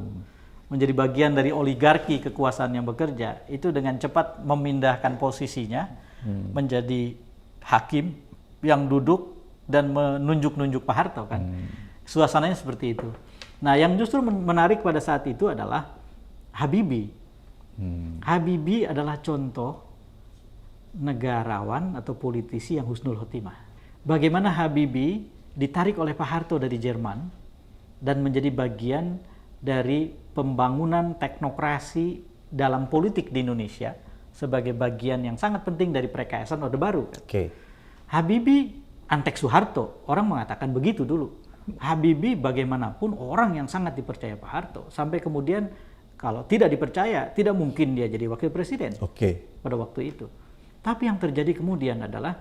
menjadi bagian dari oligarki kekuasaan yang bekerja, itu dengan cepat memindahkan posisinya menjadi hakim yang duduk dan menunjuk-nunjuk Pak Harto kan. Suasananya seperti itu. Nah, yang justru menarik pada saat itu adalah Habibie. Habibie adalah contoh negarawan atau politisi yang husnul khotimah. Bagaimana Habibie ditarik oleh Pak Harto dari Jerman dan menjadi bagian dari pembangunan teknokrasi dalam politik di Indonesia sebagai bagian yang sangat penting dari perkayaan Orde Baru. Habibie antek Soeharto, orang mengatakan begitu dulu. Habibie bagaimanapun orang yang sangat dipercaya Pak Harto, sampai kemudian kalau tidak dipercaya tidak mungkin dia jadi wakil presiden pada waktu itu. Tapi yang terjadi kemudian adalah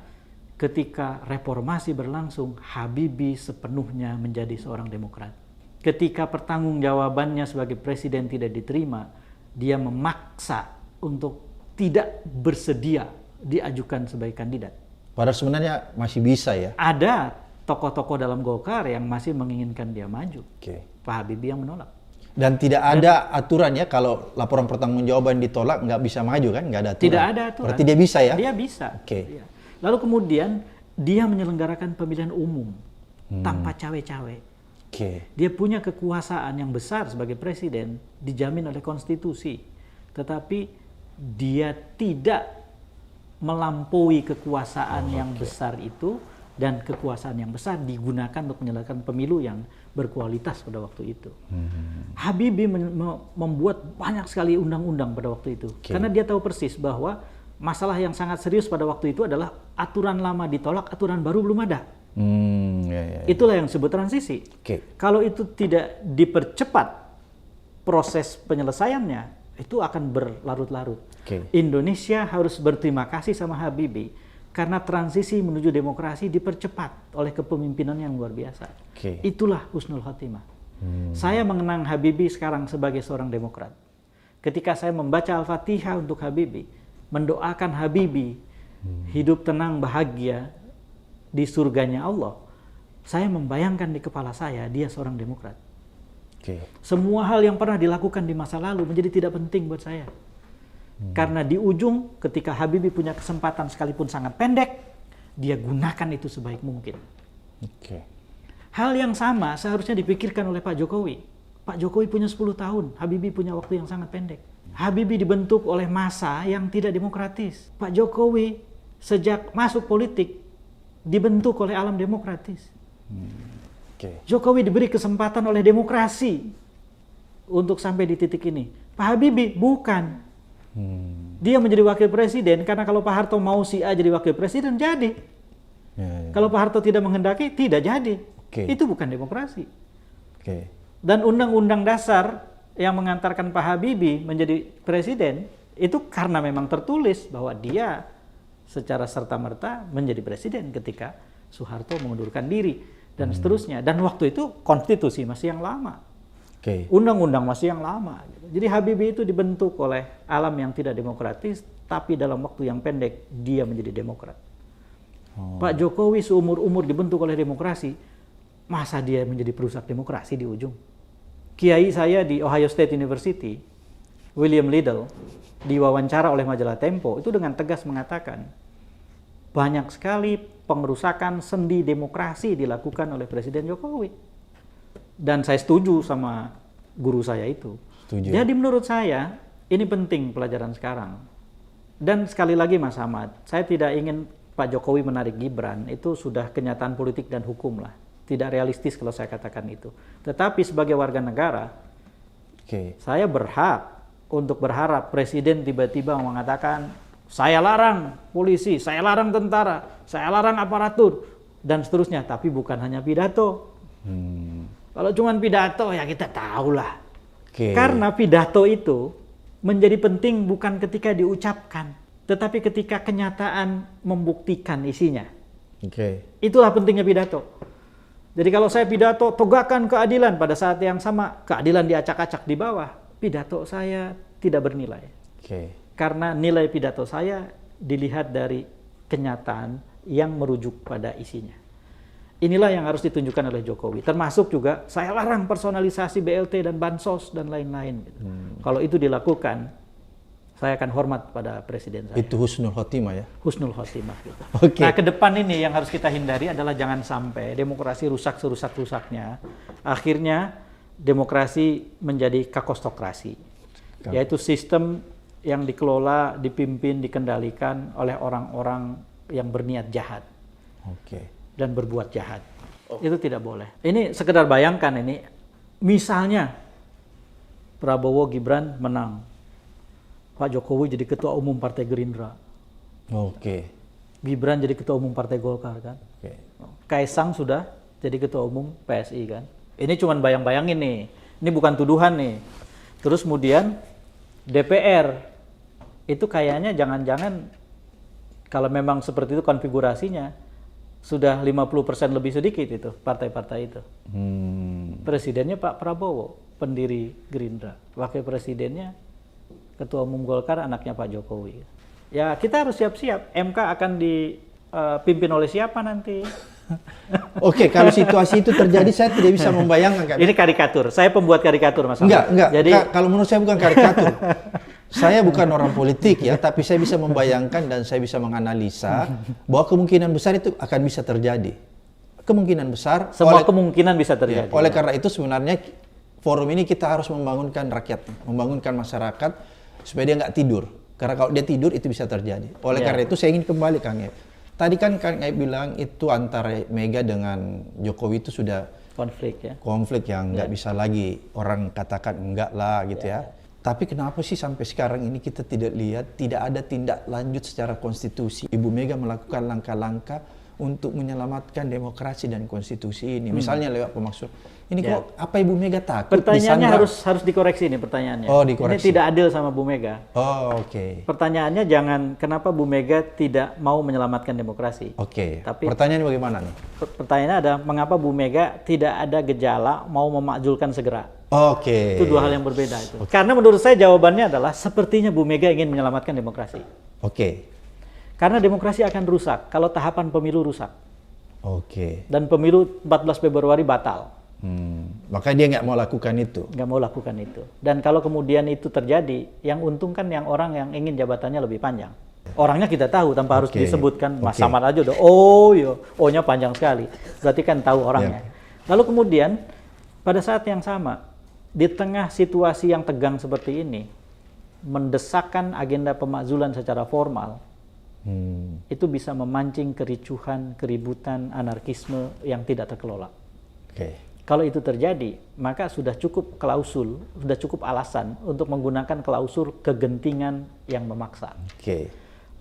ketika reformasi berlangsung, Habibie sepenuhnya menjadi seorang demokrat. Ketika pertanggungjawabannya sebagai presiden tidak diterima, dia memaksa untuk tidak bersedia diajukan sebagai kandidat. Padahal sebenarnya masih bisa ya? Ada tokoh-tokoh dalam Golkar yang masih menginginkan dia maju. Pak Habibie yang menolak. Dan tidak ada aturan ya kalau laporan pertanggungjawaban ditolak nggak bisa maju kan? Nggak ada aturan? Tidak ada aturan. Berarti dia bisa ya? Dia bisa. Lalu kemudian dia menyelenggarakan pemilihan umum tanpa cawe-cawe. Dia punya kekuasaan yang besar sebagai presiden, dijamin oleh konstitusi. Tetapi dia tidak melampaui kekuasaan yang besar itu, dan kekuasaan yang besar digunakan untuk menyelesaikan pemilu yang berkualitas pada waktu itu. Habibie membuat banyak sekali undang-undang pada waktu itu. Karena dia tahu persis bahwa masalah yang sangat serius pada waktu itu adalah aturan lama ditolak, aturan baru belum ada. Itulah yang disebut transisi. Kalau itu tidak dipercepat proses penyelesaiannya, itu akan berlarut-larut. Indonesia harus berterima kasih sama Habibie karena transisi menuju demokrasi dipercepat oleh kepemimpinan yang luar biasa. Itulah husnul khotimah. Saya mengenang Habibie sekarang sebagai seorang demokrat. Ketika saya membaca Al-Fatihah untuk Habibie, mendoakan Habibie hidup tenang bahagia di surganya Allah, saya membayangkan di kepala saya dia seorang demokrat. Semua hal yang pernah dilakukan di masa lalu menjadi tidak penting buat saya. Karena di ujung ketika Habibie punya kesempatan sekalipun sangat pendek, dia gunakan itu sebaik mungkin. Hal yang sama seharusnya dipikirkan oleh Pak Jokowi. Pak Jokowi punya 10 tahun, Habibie punya waktu yang sangat pendek. Habibie dibentuk oleh massa yang tidak demokratis. Pak Jokowi sejak masuk politik dibentuk oleh alam demokratis. Jokowi diberi kesempatan oleh demokrasi untuk sampai di titik ini. Pak Habibie bukan. Dia menjadi wakil presiden karena kalau Pak Harto mau si A jadi wakil presiden, jadi. Kalau Pak Harto tidak menghendaki, tidak jadi. Itu bukan demokrasi. Dan undang-undang dasar yang mengantarkan Pak Habibie menjadi presiden, itu karena memang tertulis bahwa dia secara serta-merta menjadi presiden ketika Soeharto mengundurkan diri dan seterusnya. Dan waktu itu konstitusi masih yang lama. Undang-undang masih yang lama. Jadi Habibie itu dibentuk oleh alam yang tidak demokratis, tapi dalam waktu yang pendek dia menjadi demokrat. Pak Jokowi seumur-umur dibentuk oleh demokrasi, masa dia menjadi perusak demokrasi di ujung? Kiai saya di Ohio State University, William Liddell, diwawancara oleh majalah Tempo, itu dengan tegas mengatakan, banyak sekali pengerusakan sendi demokrasi dilakukan oleh Presiden Jokowi. Dan saya setuju sama guru saya itu. Jadi menurut saya, ini penting pelajaran sekarang. Dan sekali lagi Mas Ahmad, saya tidak ingin Pak Jokowi menarik Gibran, itu sudah kenyataan politik dan hukum lah. Tidak realistis kalau saya katakan itu. Tetapi sebagai warga negara, saya berhak untuk berharap Presiden tiba-tiba mengatakan, saya larang polisi, saya larang tentara, saya larang aparatur, dan seterusnya. Tapi bukan hanya pidato. Kalau cuma pidato ya kita tahulah. Karena pidato itu menjadi penting bukan ketika diucapkan, Tetapi ketika kenyataan membuktikan isinya, itulah pentingnya pidato. Jadi kalau saya pidato tegakkan keadilan, pada saat yang sama keadilan diacak-acak di bawah, pidato saya tidak bernilai. Karena nilai pidato saya dilihat dari kenyataan yang merujuk pada isinya. Inilah yang harus ditunjukkan oleh Jokowi. Termasuk juga saya larang personalisasi BLT dan bansos dan lain-lain. Kalau itu dilakukan, saya akan hormat pada presiden saya. Itu husnul khotimah ya? Husnul khotimah. Gitu. Nah, ke depan ini yang harus kita hindari adalah jangan sampai demokrasi rusak serusak-rusaknya. Akhirnya demokrasi menjadi kakostokrasi. Yaitu sistem yang dikelola, dipimpin, dikendalikan oleh orang-orang yang berniat jahat. Dan berbuat jahat. Itu tidak boleh. Ini sekedar bayangkan ini. Misalnya Prabowo Gibran menang. Pak Jokowi jadi ketua umum Partai Gerindra. Gibran jadi ketua umum Partai Golkar kan. Kaisang sudah jadi ketua umum PSI kan. Ini cuma bayang-bayangin nih. Ini bukan tuduhan nih. Terus kemudian DPR itu kayaknya jangan-jangan kalau memang seperti itu konfigurasinya sudah 50% lebih sedikit itu partai-partai itu. Presidennya Pak Prabowo, pendiri Gerindra. Wakil presidennya Ketua Umum Golkar, anaknya Pak Jokowi. Ya kita harus siap-siap. MK akan dipimpin oleh siapa nanti? Kalau situasi itu terjadi, saya tidak bisa membayangkan. Ini karikatur. Saya pembuat karikatur, Mas. Enggak. Jadi kalau menurut saya bukan karikatur. Saya bukan orang politik ya, tapi saya bisa membayangkan dan saya bisa menganalisa bahwa kemungkinan besar itu akan bisa terjadi. Kemungkinan besar. Semua kemungkinan bisa terjadi. Oleh karena itu sebenarnya forum ini kita harus membangunkan rakyat, membangunkan masyarakat supaya dia nggak tidur. Karena kalau dia tidur itu bisa terjadi. Oleh karena itu saya ingin kembali Kang Ep. Tadi kan Kang Ep bilang itu antara Mega dengan Jokowi itu sudah konflik yang nggak bisa lagi orang katakan enggak lah gitu ya. Tapi kenapa sih sampai sekarang ini kita tidak lihat tidak ada tindak lanjut secara konstitusi. Ibu Mega melakukan langkah-langkah untuk menyelamatkan demokrasi dan konstitusi ini. Misalnya lewat pemaksulan. Ini kok apa Ibu Mega takut? Pertanyaannya harus dikoreksi nih pertanyaannya. Dikoreksi. Ini tidak adil sama Bu Mega. Pertanyaannya jangan kenapa Bu Mega tidak mau menyelamatkan demokrasi. Tapi pertanyaannya bagaimana nih? Pertanyaannya ada mengapa Bu Mega tidak ada gejala mau memakzulkan segera. Itu dua hal yang berbeda itu. Karena menurut saya jawabannya adalah sepertinya Bu Mega ingin menyelamatkan demokrasi. Karena demokrasi akan rusak kalau tahapan pemilu rusak. Dan pemilu 14 Februari batal. Maka dia nggak mau lakukan itu. Nggak mau lakukan itu. Dan kalau kemudian itu terjadi, yang untung kan yang orang yang ingin jabatannya lebih panjang. Orangnya kita tahu tanpa harus disebutkan. Mas Samad aja udah, O-nya panjang sekali. Berarti kan tahu orangnya. Lalu kemudian pada saat yang sama, di tengah situasi yang tegang seperti ini, mendesakkan agenda pemakzulan secara formal, itu bisa memancing kericuhan, keributan, anarkisme yang tidak terkelola. Kalau itu terjadi, maka sudah cukup klausul, sudah cukup alasan untuk menggunakan klausul kegentingan yang memaksa.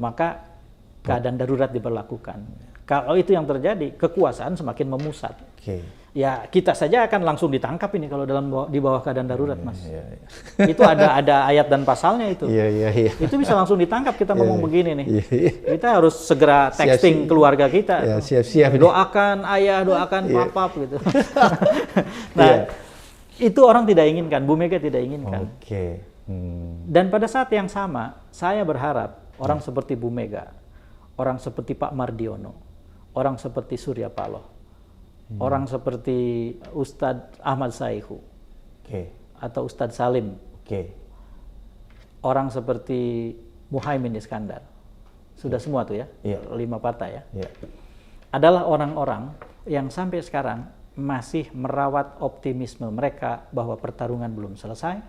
Maka keadaan darurat diberlakukan. Kalau itu yang terjadi, kekuasaan semakin memusat. Ya kita saja akan langsung ditangkap ini kalau di bawah keadaan darurat, Mas. Itu ada ayat dan pasalnya itu. Itu bisa langsung ditangkap kita ngomong begini nih. Kita harus segera texting keluarga kita. Siap-siap. Doakan ayah, doakan papa gitu. Nah, itu orang tidak inginkan, Bu Mega tidak inginkan. Dan pada saat yang sama, saya berharap orang seperti Bu Mega, orang seperti Pak Mardiono, orang seperti Surya Paloh, orang seperti Ustadz Ahmad Saihu, atau Ustadz Salim, orang seperti Muhaimin Iskandar, sudah semua tuh ya, 5 partai ya, adalah orang-orang yang sampai sekarang masih merawat optimisme mereka bahwa pertarungan belum selesai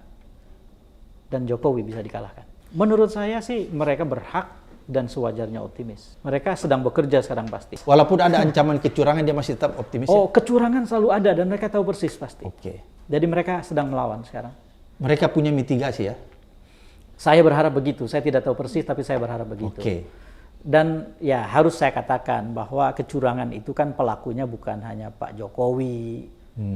dan Jokowi bisa dikalahkan. Menurut saya sih mereka berhak dan sewajarnya optimis. Mereka sedang bekerja sekarang pasti. Walaupun ada ancaman kecurangan, dia masih tetap optimis. Kecurangan selalu ada dan mereka tahu persis pasti. Jadi mereka sedang melawan sekarang. Mereka punya mitigasi ya? Saya berharap begitu. Saya tidak tahu persis, tapi saya berharap begitu. Dan ya harus saya katakan bahwa kecurangan itu kan pelakunya bukan hanya Pak Jokowi,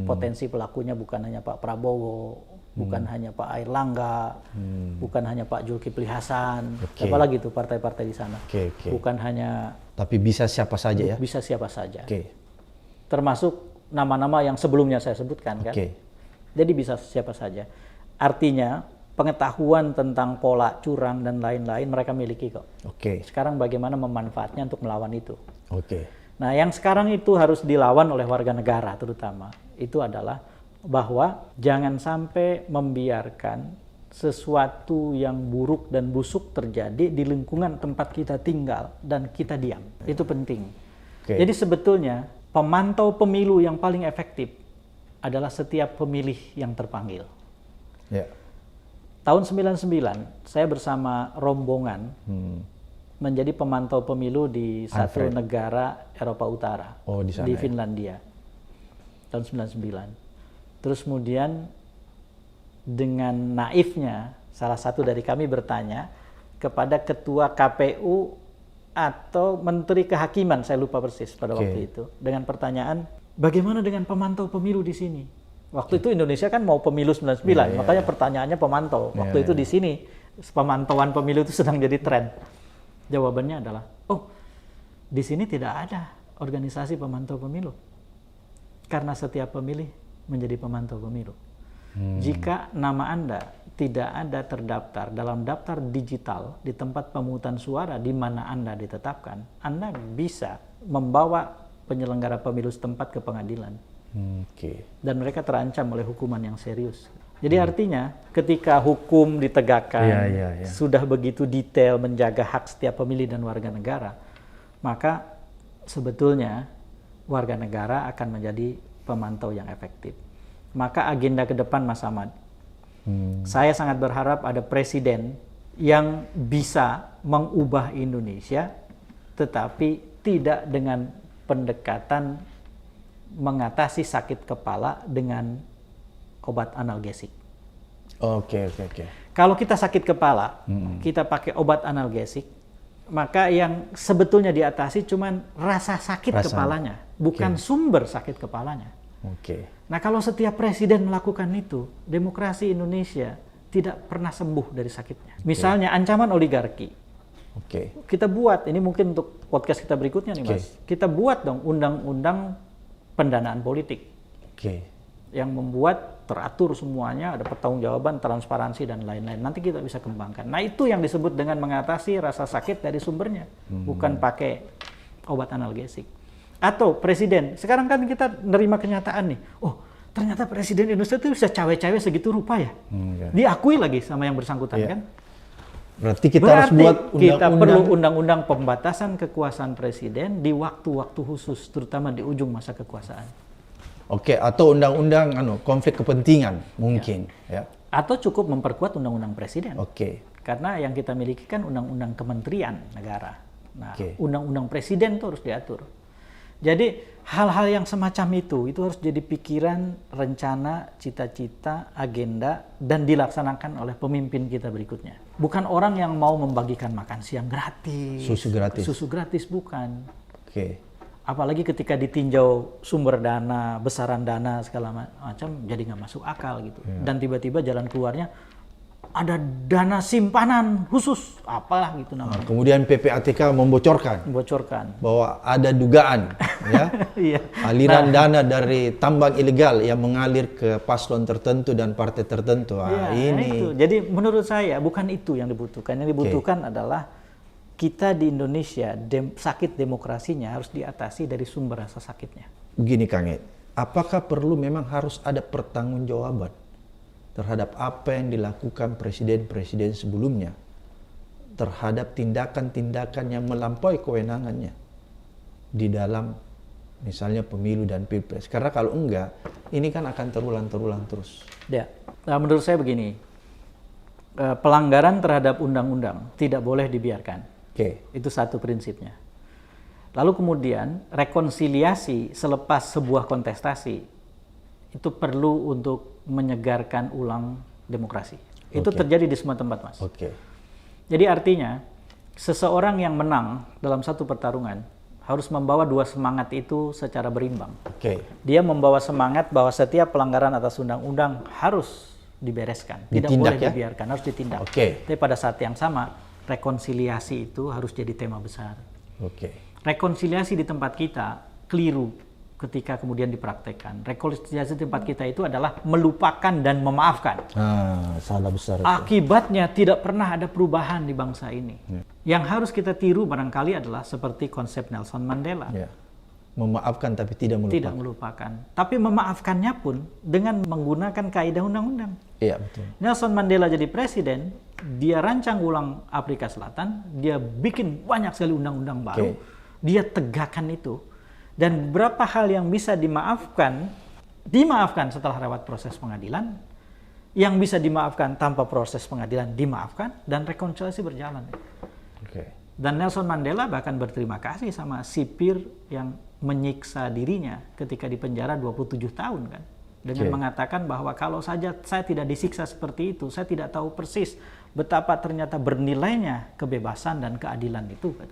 potensi pelakunya bukan hanya Pak Prabowo, bukan hanya Pak Airlangga, bukan hanya Pak Zulkifli Hasan, apalagi itu partai-partai di sana. Bukan hanya. Tapi bisa siapa saja ya? Bisa siapa saja. Termasuk nama-nama yang sebelumnya saya sebutkan kan. Jadi bisa siapa saja. Artinya pengetahuan tentang pola curang dan lain-lain mereka miliki kok. Sekarang bagaimana memanfaatnya untuk melawan itu. Nah, yang sekarang itu harus dilawan oleh warga negara terutama itu adalah bahwa jangan sampai membiarkan sesuatu yang buruk dan busuk terjadi di lingkungan tempat kita tinggal dan kita diam. Itu penting. Jadi sebetulnya pemantau pemilu yang paling efektif adalah setiap pemilih yang terpanggil. Tahun 99 saya bersama rombongan menjadi pemantau pemilu di satu negara Eropa Utara, di Finlandia, tahun 99. Terus kemudian dengan naifnya salah satu dari kami bertanya kepada ketua KPU atau menteri kehakiman, saya lupa persis pada waktu itu, dengan pertanyaan, bagaimana dengan pemantau pemilu di sini? Waktu itu Indonesia kan mau pemilu 99, makanya pertanyaannya pemantau. Waktu itu di sini pemantauan pemilu itu sedang jadi tren. Jawabannya adalah, di sini tidak ada organisasi pemantau pemilu. Karena setiap pemilih menjadi pemantau pemilu. Jika nama Anda tidak ada terdaftar dalam daftar digital di tempat pemungutan suara di mana Anda ditetapkan, Anda bisa membawa penyelenggara pemilu setempat ke pengadilan. Dan mereka terancam oleh hukuman yang serius. Jadi artinya ketika hukum ditegakkan, sudah begitu detail menjaga hak setiap pemilih dan warga negara, maka sebetulnya warga negara akan menjadi pemantau yang efektif. Maka agenda ke depan, Mas Ahmad, saya sangat berharap ada presiden yang bisa mengubah Indonesia, tetapi tidak dengan pendekatan mengatasi sakit kepala dengan obat analgesik. Kalau kita sakit kepala, kita pakai obat analgesik, maka yang sebetulnya diatasi cuman rasa sakit kepalanya, bukan sumber sakit kepalanya. Nah, kalau setiap presiden melakukan itu, demokrasi Indonesia tidak pernah sembuh dari sakitnya. Misalnya ancaman oligarki. Kita buat, ini mungkin untuk podcast kita berikutnya nih Mas. Kita buat dong undang-undang pendanaan politik. Yang membuat teratur semuanya, ada pertanggungjawaban, transparansi dan lain-lain. Nanti kita bisa kembangkan. Nah, itu yang disebut dengan mengatasi rasa sakit dari sumbernya, bukan pakai obat analgesik. Atau presiden, sekarang kan kita nerima kenyataan nih, ternyata presiden Indonesia itu bisa cawe-cawe segitu rupa ya. Diakui lagi sama yang bersangkutan kan. Berarti kita harus buat undang-undang. Kita perlu undang-undang pembatasan kekuasaan presiden di waktu-waktu khusus, terutama di ujung masa kekuasaan. Atau undang-undang konflik kepentingan mungkin. Atau cukup memperkuat undang-undang presiden. Karena yang kita miliki kan undang-undang kementerian negara. Nah, undang-undang presiden itu harus diatur. Jadi hal-hal yang semacam itu harus jadi pikiran, rencana, cita-cita, agenda, dan dilaksanakan oleh pemimpin kita berikutnya. Bukan orang yang mau membagikan makan siang gratis. Susu gratis bukan. Apalagi ketika ditinjau sumber dana, besaran dana segala macam, jadi nggak masuk akal gitu. Dan tiba-tiba jalan keluarnya ada dana simpanan khusus, apalah gitu namanya. Kemudian PPATK membocorkan bahwa ada dugaan aliran dana dari tambang ilegal yang mengalir ke paslon tertentu dan partai tertentu. Itu. Jadi menurut saya bukan itu yang dibutuhkan. Yang dibutuhkan adalah kita di Indonesia sakit demokrasinya harus diatasi dari sumber rasa sakitnya. Begini Kang Ed, apakah perlu memang harus ada pertanggungjawaban terhadap apa yang dilakukan presiden-presiden sebelumnya terhadap tindakan-tindakan yang melampaui kewenangannya di dalam misalnya pemilu dan pilpres? Karena kalau enggak, ini kan akan terulang terus. Menurut saya begini, pelanggaran terhadap undang-undang tidak boleh dibiarkan. Itu satu prinsipnya. Lalu kemudian rekonsiliasi selepas sebuah kontestasi itu perlu untuk menyegarkan ulang demokrasi. Itu terjadi di semua tempat, Mas. Jadi artinya seseorang yang menang dalam satu pertarungan harus membawa dua semangat itu secara berimbang. Dia membawa semangat bahwa setiap pelanggaran atas undang-undang harus dibereskan, Ditindak, tidak boleh ya? dibiarkan, harus ditindak. Oke. Tapi pada saat yang sama, rekonsiliasi itu harus jadi tema besar. Oke. Rekonsiliasi di tempat kita keliru ketika kemudian dipraktekkan. Rekonsiliasi di tempat kita itu adalah melupakan dan memaafkan. Salah besar. Akibatnya tidak pernah ada perubahan di bangsa ini. Yang harus kita tiru barangkali adalah seperti konsep Nelson Mandela. Ya. Memaafkan tapi tidak melupakan. Tidak melupakan. Tapi memaafkannya pun dengan menggunakan kaidah undang-undang. Iya, betul. Nelson Mandela jadi presiden, dia rancang ulang Afrika Selatan, dia bikin banyak sekali undang-undang baru, dia tegakkan itu. Dan beberapa hal yang bisa dimaafkan setelah lewat proses pengadilan, yang bisa dimaafkan tanpa proses pengadilan dimaafkan, dan rekonsiliasi berjalan. Dan Nelson Mandela bahkan berterima kasih sama sipir yang menyiksa dirinya ketika di penjara 27 tahun kan. Dengan mengatakan bahwa kalau saja saya tidak disiksa seperti itu, saya tidak tahu persis betapa ternyata bernilainya kebebasan dan keadilan itu kan.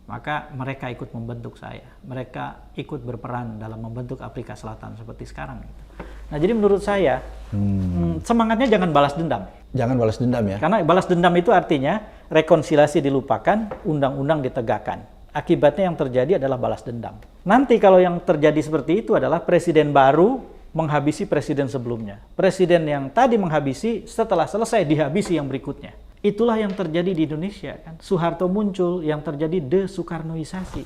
Maka mereka ikut membentuk saya. Mereka ikut berperan dalam membentuk Afrika Selatan seperti sekarang. Nah, jadi menurut saya semangatnya jangan balas dendam. Jangan balas dendam ya. Karena balas dendam itu artinya rekonsiliasi dilupakan, undang-undang ditegakkan. Akibatnya yang terjadi adalah balas dendam. Nanti kalau yang terjadi seperti itu adalah presiden baru menghabisi presiden sebelumnya. Presiden yang tadi menghabisi, setelah selesai dihabisi yang berikutnya. Itulah yang terjadi di Indonesia kan. Soeharto muncul, yang terjadi de-Soekarnoisasi.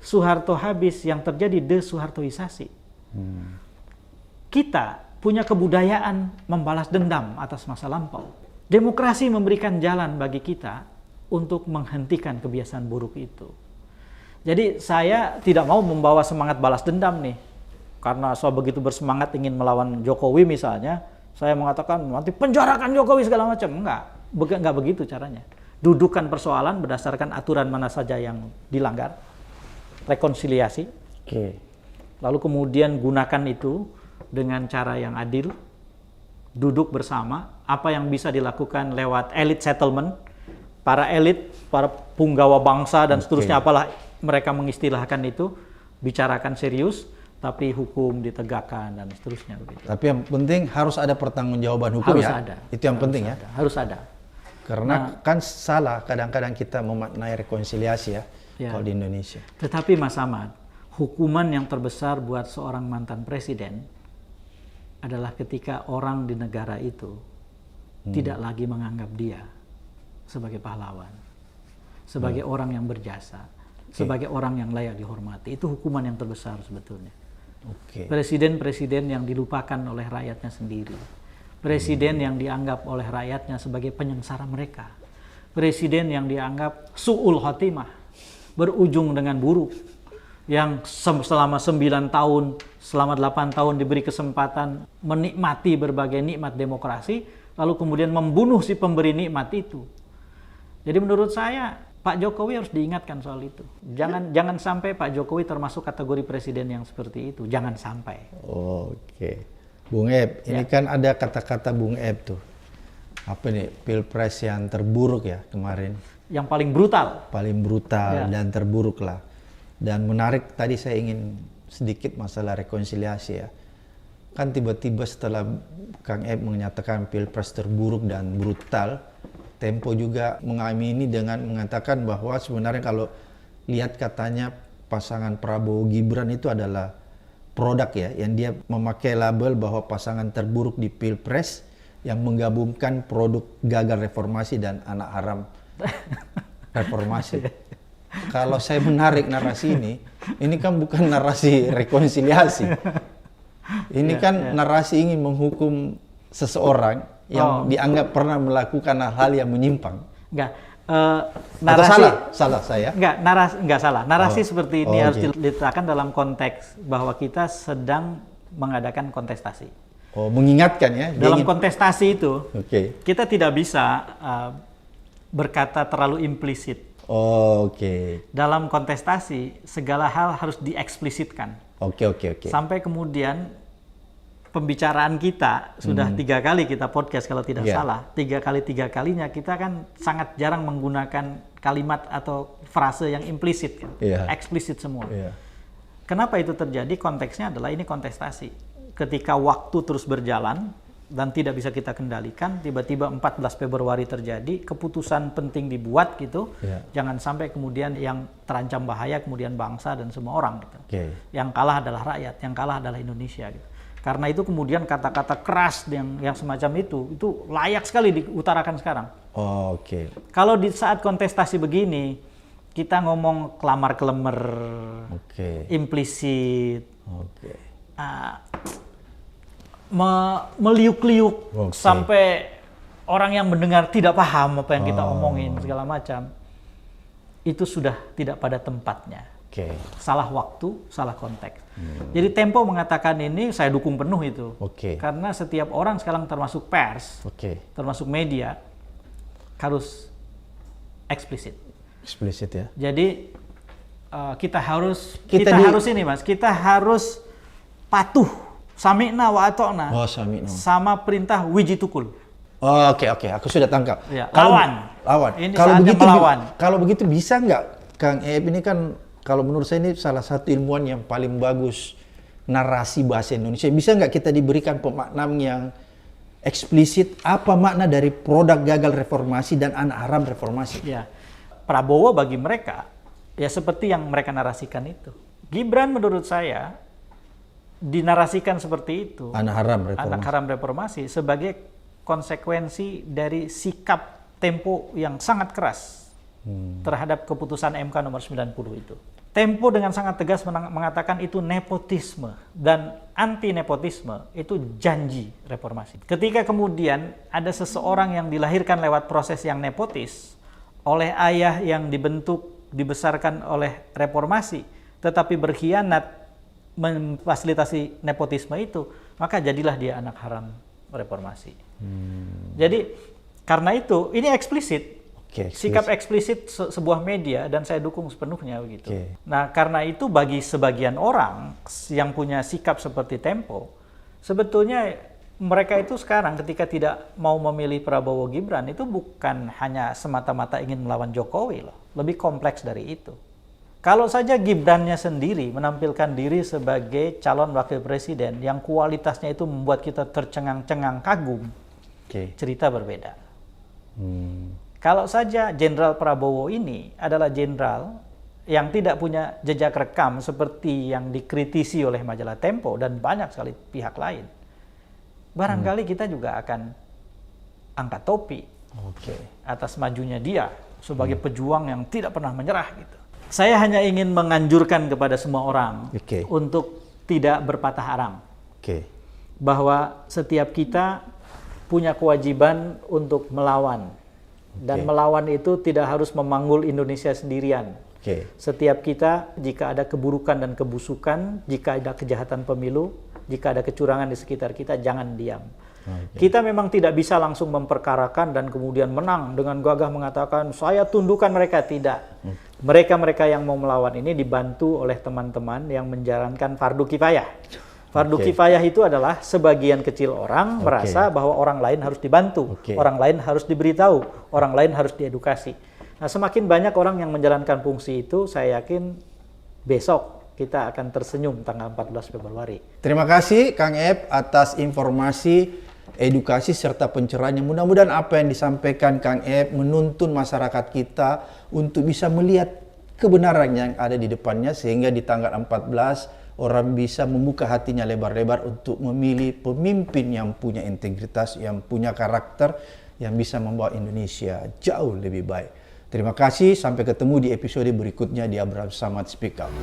Soeharto habis, yang terjadi de-Soehartoisasi. Kita punya kebudayaan membalas dendam atas masa lampau. Demokrasi memberikan jalan bagi kita untuk menghentikan kebiasaan buruk itu. Jadi saya tidak mau membawa semangat balas dendam nih. Karena saya begitu bersemangat ingin melawan Jokowi misalnya, saya mengatakan nanti penjarakan Jokowi segala macam. Enggak begitu caranya. Dudukkan persoalan berdasarkan aturan mana saja yang dilanggar, rekonsiliasi. Lalu kemudian gunakan itu dengan cara yang adil, duduk bersama, apa yang bisa dilakukan lewat elite settlement, para elit, para punggawa bangsa dan seterusnya, apalah mereka mengistilahkan itu, bicarakan serius, tapi hukum ditegakkan dan seterusnya. Begitu. Tapi yang penting harus ada pertanggungjawaban hukum harus ya. Ada. Itu yang penting ya. Harus ada. Karena kan salah kadang-kadang kita memaknai rekonsiliasi ya kalau di Indonesia. Tetapi Mas Ahmad, hukuman yang terbesar buat seorang mantan presiden adalah ketika orang di negara itu tidak lagi menganggap dia sebagai pahlawan, sebagai orang yang berjasa, sebagai orang yang layak dihormati. Itu hukuman yang terbesar sebetulnya. Presiden-presiden yang dilupakan oleh rakyatnya sendiri. Presiden yang dianggap oleh rakyatnya sebagai penyengsara mereka. Presiden yang dianggap su'ul khotimah, berujung dengan buruk. Yang selama 9 tahun, selama 8 tahun diberi kesempatan menikmati berbagai nikmat demokrasi, lalu kemudian membunuh si pemberi nikmat itu. Jadi menurut saya, Pak Jokowi harus diingatkan soal itu. Jangan sampai Pak Jokowi termasuk kategori presiden yang seperti itu. Jangan sampai. Bung Eb, ini kan ada kata-kata Bung Eb tuh. Apa nih? Pilpres yang terburuk ya kemarin. Yang paling brutal. Paling brutal dan terburuk lah. Dan menarik, tadi saya ingin sedikit masalah rekonsiliasi ya. Kan tiba-tiba setelah Kang Eb menyatakan pilpres terburuk dan brutal, Tempo juga mengamini dengan mengatakan bahwa sebenarnya kalau lihat katanya pasangan Prabowo Gibran itu adalah produk ya, yang dia memakai label bahwa pasangan terburuk di pilpres yang menggabungkan produk gagal reformasi dan anak haram reformasi. Kalau saya menarik narasi ini kan bukan narasi rekonsiliasi. Ini kan narasi ingin menghukum seseorang yang dianggap pernah melakukan hal yang menyimpang. Narasi salah saya? Enggak salah. Narasi seperti ini harus diletakkan dalam konteks bahwa kita sedang mengadakan kontestasi. Mengingatkan ya. Dalam kontestasi itu, kita tidak bisa berkata terlalu implisit. Dalam kontestasi, segala hal harus dieksplisitkan. Sampai kemudian pembicaraan kita sudah 3 kali kita podcast kalau tidak salah. 3 kalinya kita kan sangat jarang menggunakan kalimat atau frase yang implisit, kan? Eksplisit semua. Kenapa itu terjadi? Konteksnya adalah ini kontestasi. Ketika waktu terus berjalan dan tidak bisa kita kendalikan, tiba-tiba 14 Februari terjadi, keputusan penting dibuat gitu, jangan sampai kemudian yang terancam bahaya kemudian bangsa dan semua orang gitu. Yang kalah adalah rakyat, yang kalah adalah Indonesia gitu. Karena itu kemudian kata-kata keras yang semacam itu layak sekali diutarakan sekarang. Kalau di saat kontestasi begini, kita ngomong kelamar-kelemer, implisit, meliuk-liuk sampai orang yang mendengar tidak paham apa yang kita omongin segala macam, itu sudah tidak pada tempatnya. Salah waktu, salah konteks. Jadi Tempo mengatakan ini saya dukung penuh itu. Karena setiap orang sekarang termasuk pers, termasuk media, harus eksplisit. Eksplisit ya. Jadi kita harus ini Mas, kita harus patuh sami'na wa ata'na sama perintah wiji tukul. Oke, aku sudah tangkap. Lawan. Ini kalau begitu bisa nggak Kang Ep ini kan kalau menurut saya ini salah satu ilmuwan yang paling bagus narasi bahasa Indonesia. Bisa nggak kita diberikan pemaknaan yang eksplisit apa makna dari produk gagal reformasi dan anak haram reformasi? Ya, Prabowo bagi mereka ya seperti yang mereka narasikan itu. Gibran menurut saya dinarasikan seperti itu. Anak haram reformasi sebagai konsekuensi dari sikap Tempo yang sangat keras terhadap keputusan MK nomor 90 itu. Tempo dengan sangat tegas mengatakan itu nepotisme, dan anti-nepotisme itu janji reformasi. Ketika kemudian ada seseorang yang dilahirkan lewat proses yang nepotis, oleh ayah yang dibesarkan oleh reformasi, tetapi berkhianat memfasilitasi nepotisme itu, maka jadilah dia anak haram reformasi. Jadi karena itu ini eksplisit. Sikap eksplisit sebuah media, dan saya dukung sepenuhnya begitu. Nah, karena itu bagi sebagian orang yang punya sikap seperti Tempo, sebetulnya mereka itu sekarang ketika tidak mau memilih Prabowo Gibran itu bukan hanya semata-mata ingin melawan Jokowi loh, lebih kompleks dari itu. Kalau saja Gibrannya sendiri menampilkan diri sebagai calon wakil presiden yang kualitasnya itu membuat kita tercengang-cengang kagum, cerita berbeda. Kalau saja Jenderal Prabowo ini adalah jenderal yang tidak punya jejak rekam seperti yang dikritisi oleh majalah Tempo dan banyak sekali pihak lain, barangkali kita juga akan angkat topi atas majunya dia sebagai pejuang yang tidak pernah menyerah gitu. Saya hanya ingin menganjurkan kepada semua orang untuk tidak berpatah arang, bahwa setiap kita punya kewajiban untuk melawan. Dan melawan itu tidak harus memanggul Indonesia sendirian. Setiap kita, jika ada keburukan dan kebusukan, jika ada kejahatan pemilu, jika ada kecurangan di sekitar kita, jangan diam. Kita memang tidak bisa langsung memperkarakan dan kemudian menang dengan gagah mengatakan, saya tundukkan mereka. Tidak. Mereka-mereka yang mau melawan ini dibantu oleh teman-teman yang menjalankan fardu kifayah. Fardu kifayah itu adalah sebagian kecil orang merasa bahwa orang lain harus dibantu, orang lain harus diberitahu, orang lain harus diedukasi. Nah, semakin banyak orang yang menjalankan fungsi itu, saya yakin besok kita akan tersenyum tanggal 14 Februari. Terima kasih Kang Ep atas informasi, edukasi, serta pencerahannya. Mudah-mudahan apa yang disampaikan Kang Ep menuntun masyarakat kita untuk bisa melihat kebenaran yang ada di depannya, sehingga di tanggal 14 orang bisa membuka hatinya lebar-lebar untuk memilih pemimpin yang punya integritas, yang punya karakter, yang bisa membawa Indonesia jauh lebih baik. Terima kasih, sampai ketemu di episode berikutnya di Abraham Samad Speak Up.